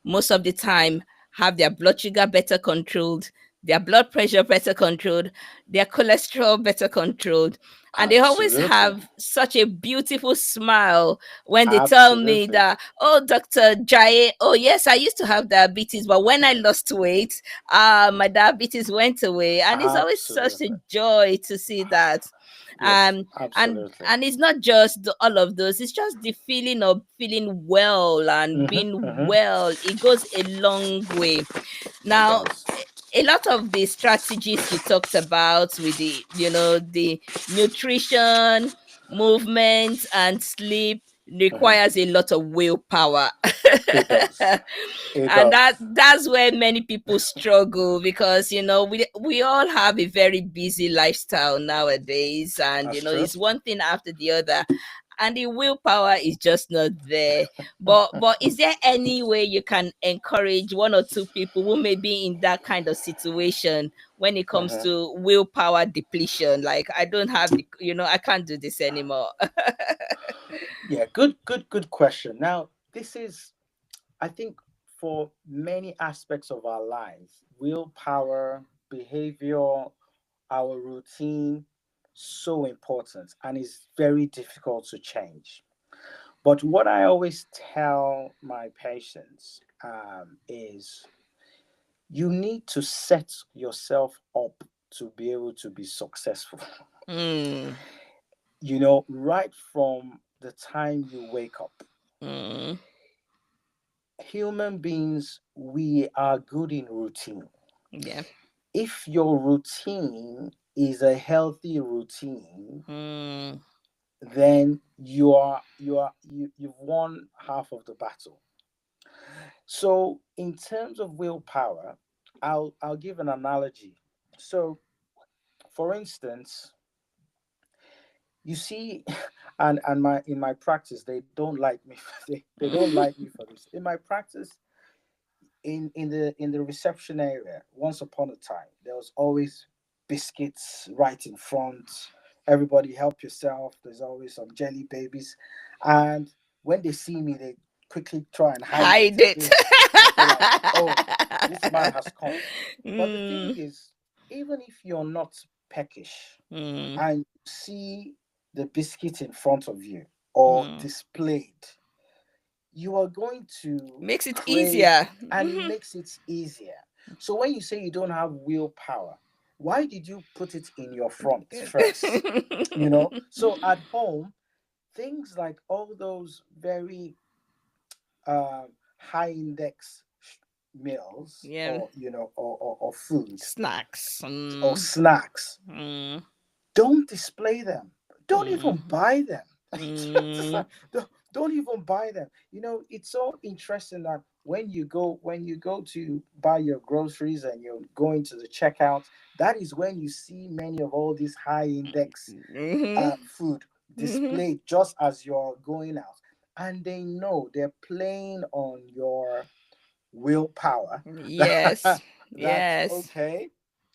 most of the time, have their blood sugar better controlled, their blood pressure better controlled, their cholesterol better controlled. And they always Absolutely. have such a beautiful smile when they tell me Absolutely. that, oh, Dr. Jaiye, oh, yes, I used to have diabetes, but when I lost weight, my diabetes went away, and it's always such a Absolutely. joy to see that. Yes, And absolutely. it's not just all of those, it's just the feeling of feeling well and Mm-hmm, being mm-hmm. well. It goes a long way. It Now, does. a lot of the strategies you talked about with the nutrition, movement, and sleep Mm-hmm. requires a lot of willpower. It does. It And does. that's where many people struggle, because we all have a very busy lifestyle nowadays, and That's true. it's one thing after the other, and the willpower is just not there. But is there any way you can encourage one or two people who may be in that kind of situation when it comes Mm-hmm. to willpower depletion, like, I don't have I can't do this anymore? Yeah, good question. Now, this is, I think, for many aspects of our lives, willpower, behavior, our routine, so important and is very difficult to change. But what I always tell my patients is you need to set yourself up to be able to be successful. Mm, Right from the time you wake up. mm, Human beings, we are good in routine. yeah. If your routine is a healthy routine, Mm, then you've won half of the battle. So in terms of willpower, I'll give an analogy. So for instance, you see, and my in my practice, they don't like me. They don't like me for this. In my practice, in the reception area, once upon a time, there was always biscuits right in front. Everybody help yourself. There's always some jelly babies, and when they see me, they quickly try and hide it hide it. and say like, "Oh, this man has come." But the thing Mm, is, even if you're not peckish mm, and you see the biscuit in front of you or mm. displayed, you are going to Makes it crave, easier. and it makes it easier. So when you say you don't have willpower, why did you put it in your front first? So at home, things like all those very high index meals, Yeah. or or food Snacks. or Mm, snacks, mm, don't display them. Don't even mm, buy them. mm, don't even buy them. It's so interesting that when you go to buy your groceries and you're going to the checkout, that is when you see many of all these high index mhm, food mhm. displayed just as you're going out, and they know they're playing on your willpower. Yes. That Yes. okay.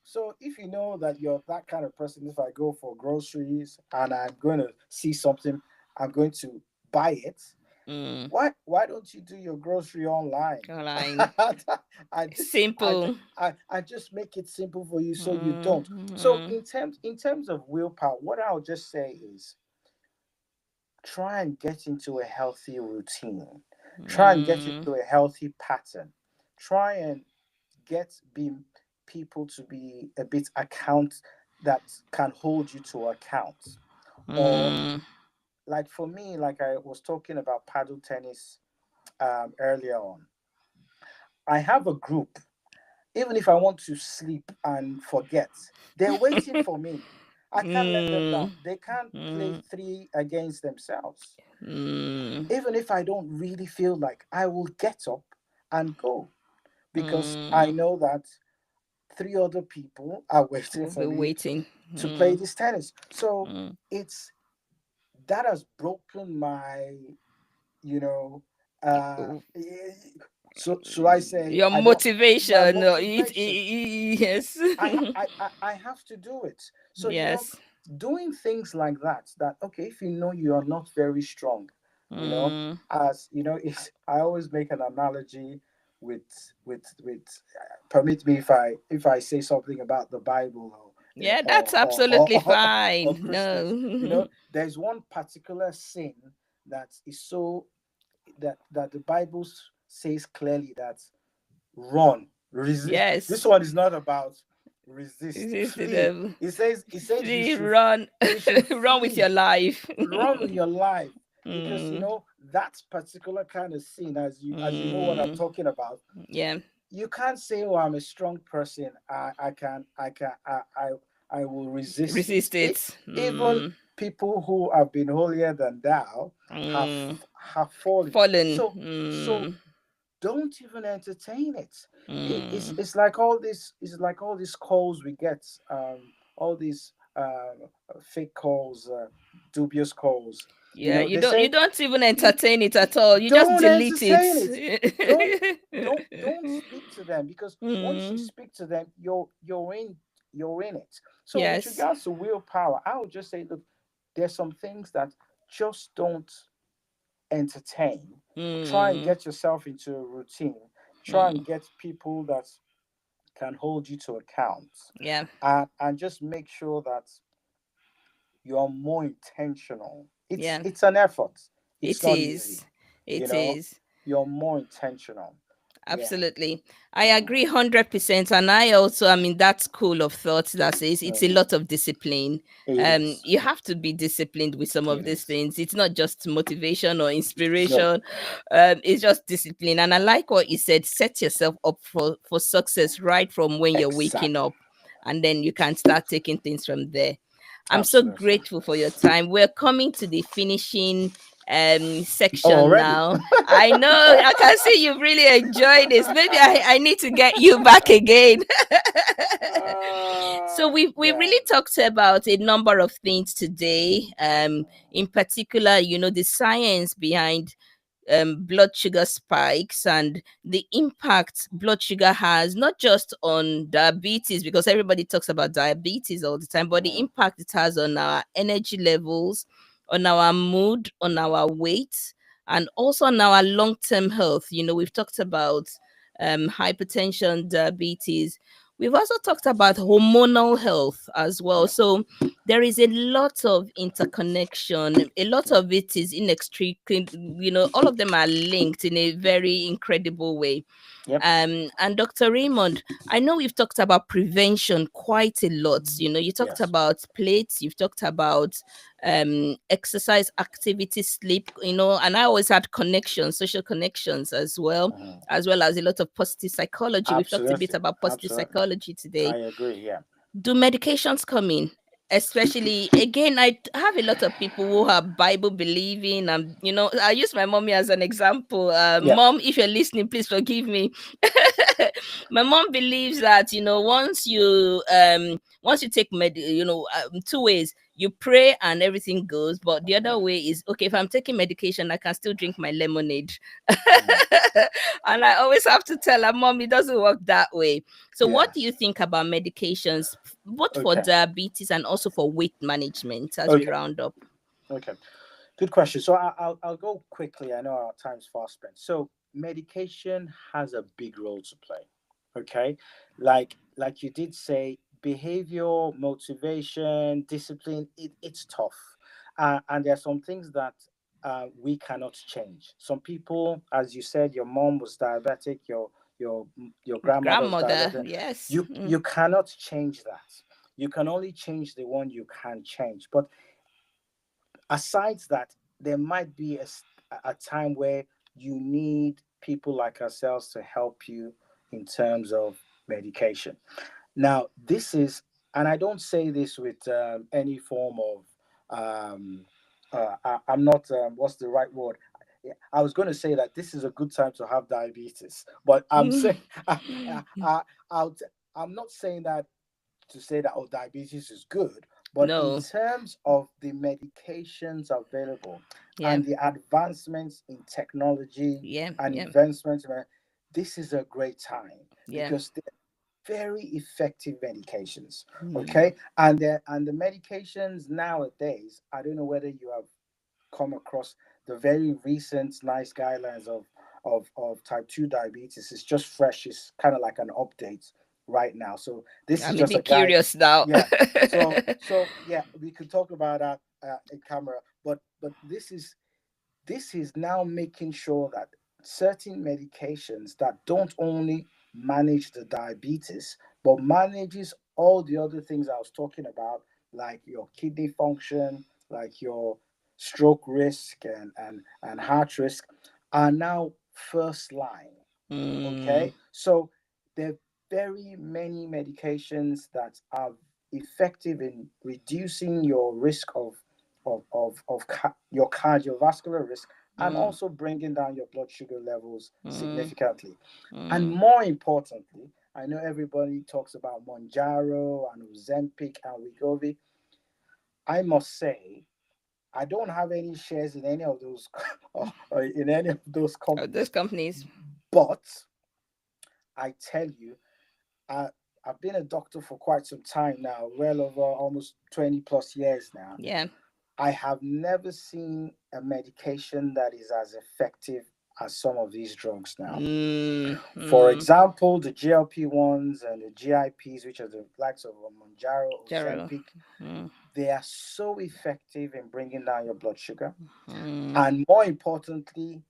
So if you know that you're that kind of person, if I go for groceries and I'm going to see something, I'm going to buy it. Mm. Why don't you do your grocery online? Online. I just I, Simple. I just make it simple for you so you Mm, don't. So mm, in terms of willpower, what I'll just say is try and get into a healthy routine. Try and get mm, into a healthy pattern. Try and get be people to be a bit account that can hold you to account. Or mm, like for me, like I was talking about paddle tennis earlier on, I have a group. Even if I want to sleep and forget, they're waiting for me. I can't let them mm, down. They can't play mm, three against themselves. mm, Even if I don't really feel like, I will get up and go, because I mm. know that three other people are waiting We'll for be me waiting. to play Mm, this tennis. So mm. it's that has broken my, you know, uh, Oh, So should I say Your I don't my motivation, motivation? yes. I have to do it. So Yes. doing things like that. That okay, if you are not very strong, Mm, as it's I always make an analogy with permit me if I say something about the Bible yeah, that's absolutely or fine. Christians. No. There's one particular sin that is so that the Bible says clearly that run, resist. This Yes. one is not about resist, This is the flee. devil. It says you Flee, should run, you should run with flee, your life. run with your life, because Mm, that particular kind of sin, as you know what I'm mm, talking about. yeah. You can't say, "Oh, I'm a strong person. I will resist it." Resist it. Even people who have been holier than thou have Mm. have fallen. Fallen. So don't even entertain it. Mm. It's like all these calls we get, all these fake calls, dubious calls. Yeah, you They don't you say, don't even entertain it at all. You just don't delete entertain it. Don't it. don't speak to them, because once you Mm. speak to them, you're in it. So with Yes. regards to willpower, I would just say, look, there's some things that just don't entertain. Try and Mm. get yourself into a routine. Try and Mm. get people that can hold you to account, Yeah. and just make sure that you're more intentional. it's Yeah. it's an effort. It's It not easy. is. you It know is. you're more intentional. Yeah. Absolutely. I agree Mm, 100%. And I also am in that school of thought that says it's a lot mm. of discipline. It is. You have to be disciplined with some of It these is. things. It's not just motivation or No. inspiration. It's just discipline. And I like what you said, set yourself up for success right from when you're waking Exactly. up. And then you can start taking things from there. I'm so Absolutely. grateful for your time. We're coming to the finishing Oh, section already. now. I know, I can see you've really enjoyed this. Maybe I need to get you back again. So we Yeah. really talked about a number of things today. In particular, the science behind blood sugar spikes and the impact blood sugar has not just on diabetes, because everybody talks about diabetes all the time, but the Mhm. impact it has on our energy levels, on our mood, on our weight, and also on our long-term health. We've talked about hypertension, diabetes. We've also talked about hormonal health as well. Yeah. So there is a lot of interconnection. A lot Yeah. of it is inextricably, all of them are linked in a very incredible way. Yep. And Dr. Raymond, I know we've talked about prevention quite a lot. You talked Yes. about plates, you've talked about exercise, activity, sleep, and I always had connections, social connections Mhm. as well as a lot of positive psychology. We've talked a bit Absolutely. about positive Absolutely. psychology I today. agree. Yeah. Do medications come in? Especially again, have a lot of people who are Bible believing, and I use my mommy as an example. Yeah. Mom, if you're listening, please forgive me. My mom believes that once you take two ways: you pray and everything goes, but the other way is, okay, if I'm taking medication, I can still drink my lemonade. Mhm. And I always have to tell her, Mom, it doesn't work that way. So what do you Yes. think about medications, both for Okay. diabetes and also for weight management, as we Okay. round up? Okay. Good question. So I'll go quickly. I know our time's fast spent. So medication has a big role to play. Okay, like you did say, behavior, motivation, discipline. It's tough, and there are some things that we cannot change. Some people, as you said, your mom was diabetic. Your your grandmother was Grandmother, diabetic. yes. You cannot change that. You can only change the one you can change. But aside that, there might be a time where you need people like ourselves to help you in terms of medication. Now, this is, and I don't say this with any form of, I'm not, what's the right word? I was going to say that this is a good time to have diabetes, but I'm saying, I, I, I'll, I'm not saying that to say that, oh, diabetes is good, but in No. terms of the medications available Yeah. and the advancements in technology Yeah. and Yeah. advancements, this is a great time Yeah. because they're very effective medications. Mm. Okay, and the medications nowadays, I don't know whether you have come across the very recent nice guidelines of type 2 diabetes. It's just fresh. It's kind of like an update right now. So this is I'm just a even guide. curious now. Yeah. So yeah, we could talk about that in camera, but this is now making sure that certain medications that don't only manage the diabetes but manages all the other things I was talking about, like your kidney function, like your stroke risk and heart risk, are now first line. Mm. Okay, so there are very many medications that are effective in reducing your risk of your cardiovascular risk, and Mm. also bringing down your blood sugar levels Mm. significantly. And Mm. more importantly, I know everybody talks about Monjaro and Ozempic and Wegovy. I must say, I don't have any shares in any of those or in any of those Oh, those companies, companies. but I tell you, I, I've been a doctor for quite some time now, well over almost 20 plus years now. Yeah. I have never seen a medication that is as effective as some of these drugs now. Mm. For Mm. example, the GLP-1s and the GIPs, which are the likes of Monjaro, Jaro. Ozempic, Mm. they are so effective in bringing down your blood sugar. Mm. And more importantly,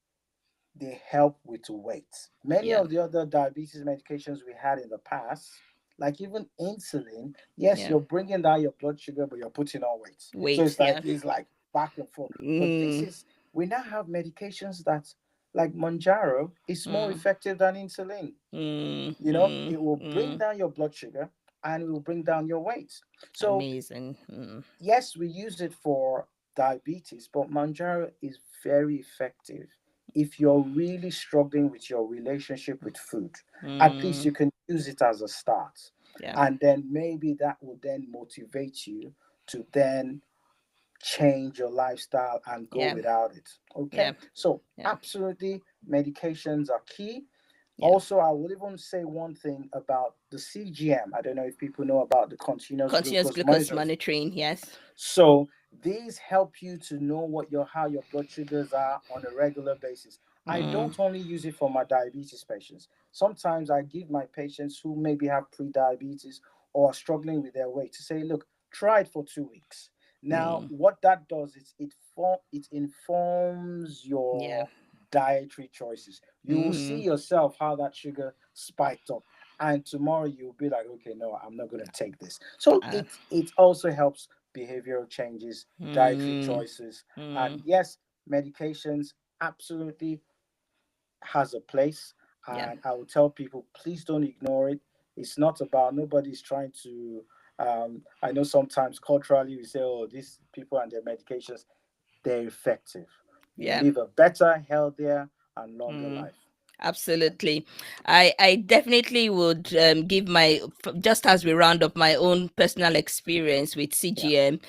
they help with weight. Many Yeah. of the other diabetes medications we had in the past, like even insulin, yes, Yeah. you're bringing down your blood sugar, but you're putting on weight. So Wait. it's like Yeah. back and forth. But this Mm. is we now have medications that, like Monjaro, is more Mm. effective than insulin. Mm. You know, Mm. it will bring Mm. down your blood sugar and it will bring down your weight. So Amazing. Mm. yes, we use it for diabetes, but Manjaro is very effective if you're really struggling with your relationship with food. At least Mm. you can use it as a start. Yeah. And then maybe that will then motivate you to then change your lifestyle and go Yeah. without it. Okay. Yeah. So, Yeah. absolutely, medications are key. Yeah. Also, I will even say one thing about the CGM. I don't know if people know about the continuous Continuous glucose glucose monitoring. monitoring. Yes. So these help you to know what your how your blood sugars are on a regular basis. I Mm. don't only use it for my diabetes patients. Sometimes I give my patients who maybe have pre-diabetes or are struggling with their weight to say, look, try it for 2 weeks. Now, Mm. what that does is it informs Yeah. your dietary choices. You will see Mm. yourself how that sugar spiked up, and tomorrow you'll be like, okay, no, I'm not going to take this. So Uh, it also helps behavioral changes, dietary mm. choices, and Mm. yes, medications absolutely has a place. Yeah. And I will tell people, please don't ignore it. It's not about nobody's trying to. I know sometimes culturally we say, oh, these people and their medications, they're effective. You Yeah. live a better, healthier, and longer Mm. life. Absolutely. I definitely would give just as we round up my own personal experience with Yeah. CGM.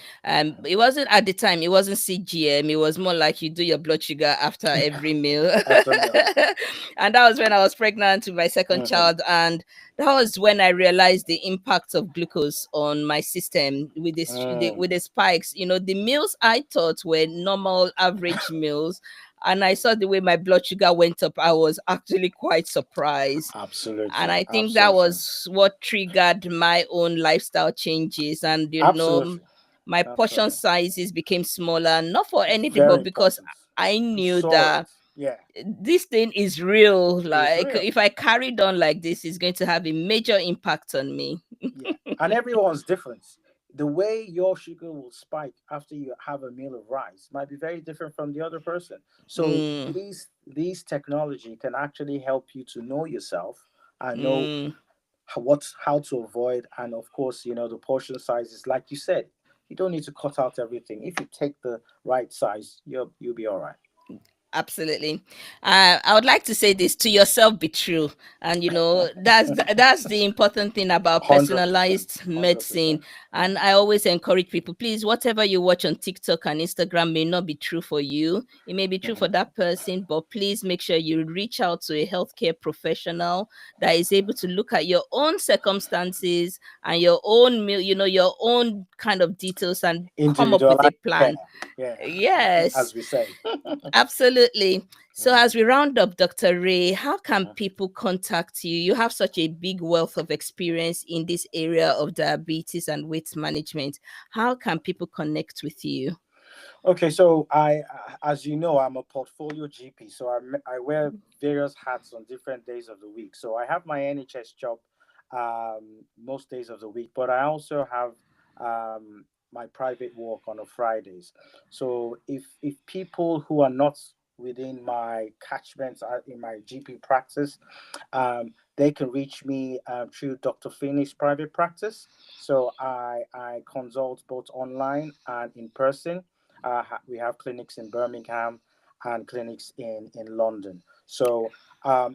It wasn't at the time, it wasn't CGM, it was more like you do your blood sugar after every meal. After meal. And that was when I was pregnant with my second Mm-hmm. child. And that was when I realized the impact of glucose on my system with Mm, with the spikes. You know, the meals I thought were normal, average meals, and I saw the way my blood sugar went up, I was actually quite surprised. And absolutely. I think that Absolutely. was what triggered my own lifestyle changes. And, Absolutely. my portion Absolutely. sizes became smaller, not for anything, Very but because important. I You knew saw it. that Yeah. this thing is real. It's Like, real. if I carried on like this, it's going to have a major impact on me. Yeah. And everyone's different. The way your sugar will spike after you have a meal of rice might be very different from the other person. So Mm, these technology can actually help you to know yourself and know mm, how to avoid, and of course, the portion sizes, like you said, you don't need to cut out everything. If you take the right size, you'll be all right. Absolutely. I would like to say this: to yourself, be true. And that's the important thing about 100%. personalized 100%. medicine. And I always encourage people, please, whatever you watch on TikTok and Instagram may not be true for you. It may be true for Mhm. that person, but please make sure you reach out to a healthcare professional that is able to look at your own circumstances and your own your own kind of details and come up with a Individualized care. plan. Yeah, Yes. as we say. Absolutely. So, Mhm, as we round up, Dr. Ray, how can mhm. people contact you? You have such a big wealth of experience in this area of diabetes and weight management. How can people connect with you? Okay, so as you know, I'm a portfolio GP, so I wear various hats on different days of the week. So I have my NHS job most days of the week, but I also have my private work on a Fridays. So if people who are not within my catchments are in my GP practice, they can reach me through Dr. Finney's private practice. So I consult both online and in person. We have clinics in Birmingham and clinics in London. So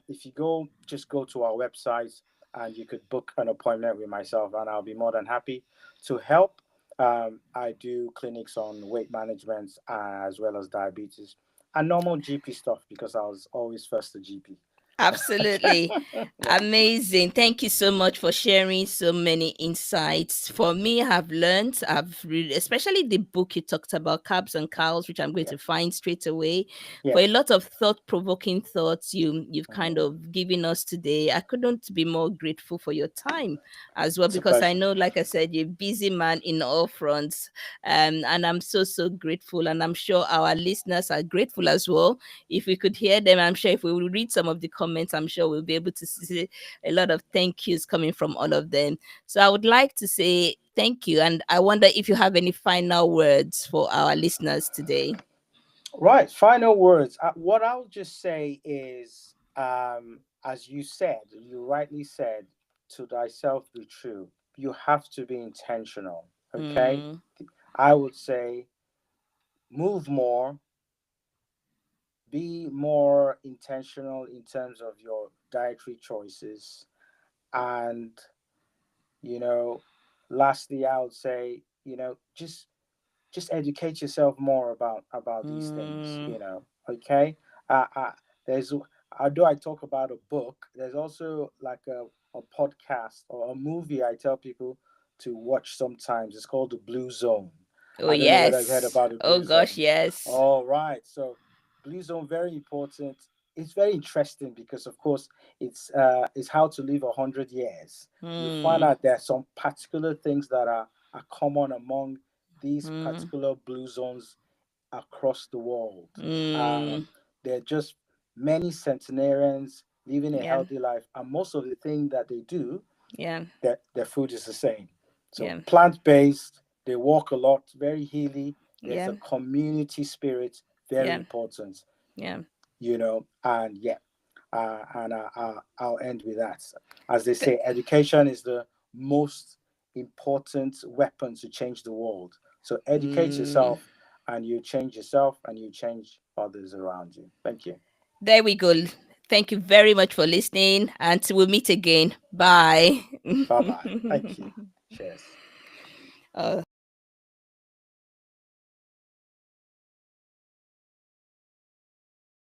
if you just go to our website and you could book an appointment with myself, and I'll be more than happy to help. I do clinics on weight management as well as diabetes and normal GP stuff because I was always first a GP. Absolutely. Yeah, Amazing. Thank you so much for sharing so many insights. For me, I've read, especially the book you talked about, Cabs and Cows, which I'm going yeah, to find straight away. yeah. For a lot of thought-provoking thoughts you've kind Mhm. of given us today. I couldn't be more grateful for your time as well, It's a because I pleasure. know, like I said, you're a busy man in all fronts. And I'm so grateful. And I'm sure our listeners are grateful as well. If we could hear them, I'm sure if we will read some of the comments, I'm sure we'll be able to see a lot of thank yous coming from all of them. So I would like to say thank you. And I wonder if you have any final words for our listeners today. Right. Final words. What I'll just say is, as you said, you rightly said, to thyself be true. You have to be intentional. Okay. Mm, I would say move more, be more intentional in terms of your dietary choices. And, you know, lastly, I would say, just educate yourself more about these things, mm, okay. There's Although I talk about a book, there's also like a podcast or a movie I tell people to watch sometimes. It's called The Blue Zone. oh, I don't know whether you've heard yes. about The Oh, Blue gosh, Zone. yes. All right, so Blue Zone, very important. It's very interesting because of course it's how to live 100 years. You find Mm, out there are some particular things that are common among these mm, particular blue zones across the world. mm, Um, they're just many centenarians living a yeah, healthy life, and most of the thing that they do, yeah, their food is the same. So yeah, plant based, they walk a lot, very healy. There's yeah, a community spirit, very yeah, important, yeah. and yeah, I'll end with that. As they Th- say, education is the most important weapon to change the world. So educate mm. yourself, and you change yourself, and you change others around you. Thank you. There we go. Thank you very much for listening. Until we meet again. Bye. Bye bye. Thank you. Cheers. uh,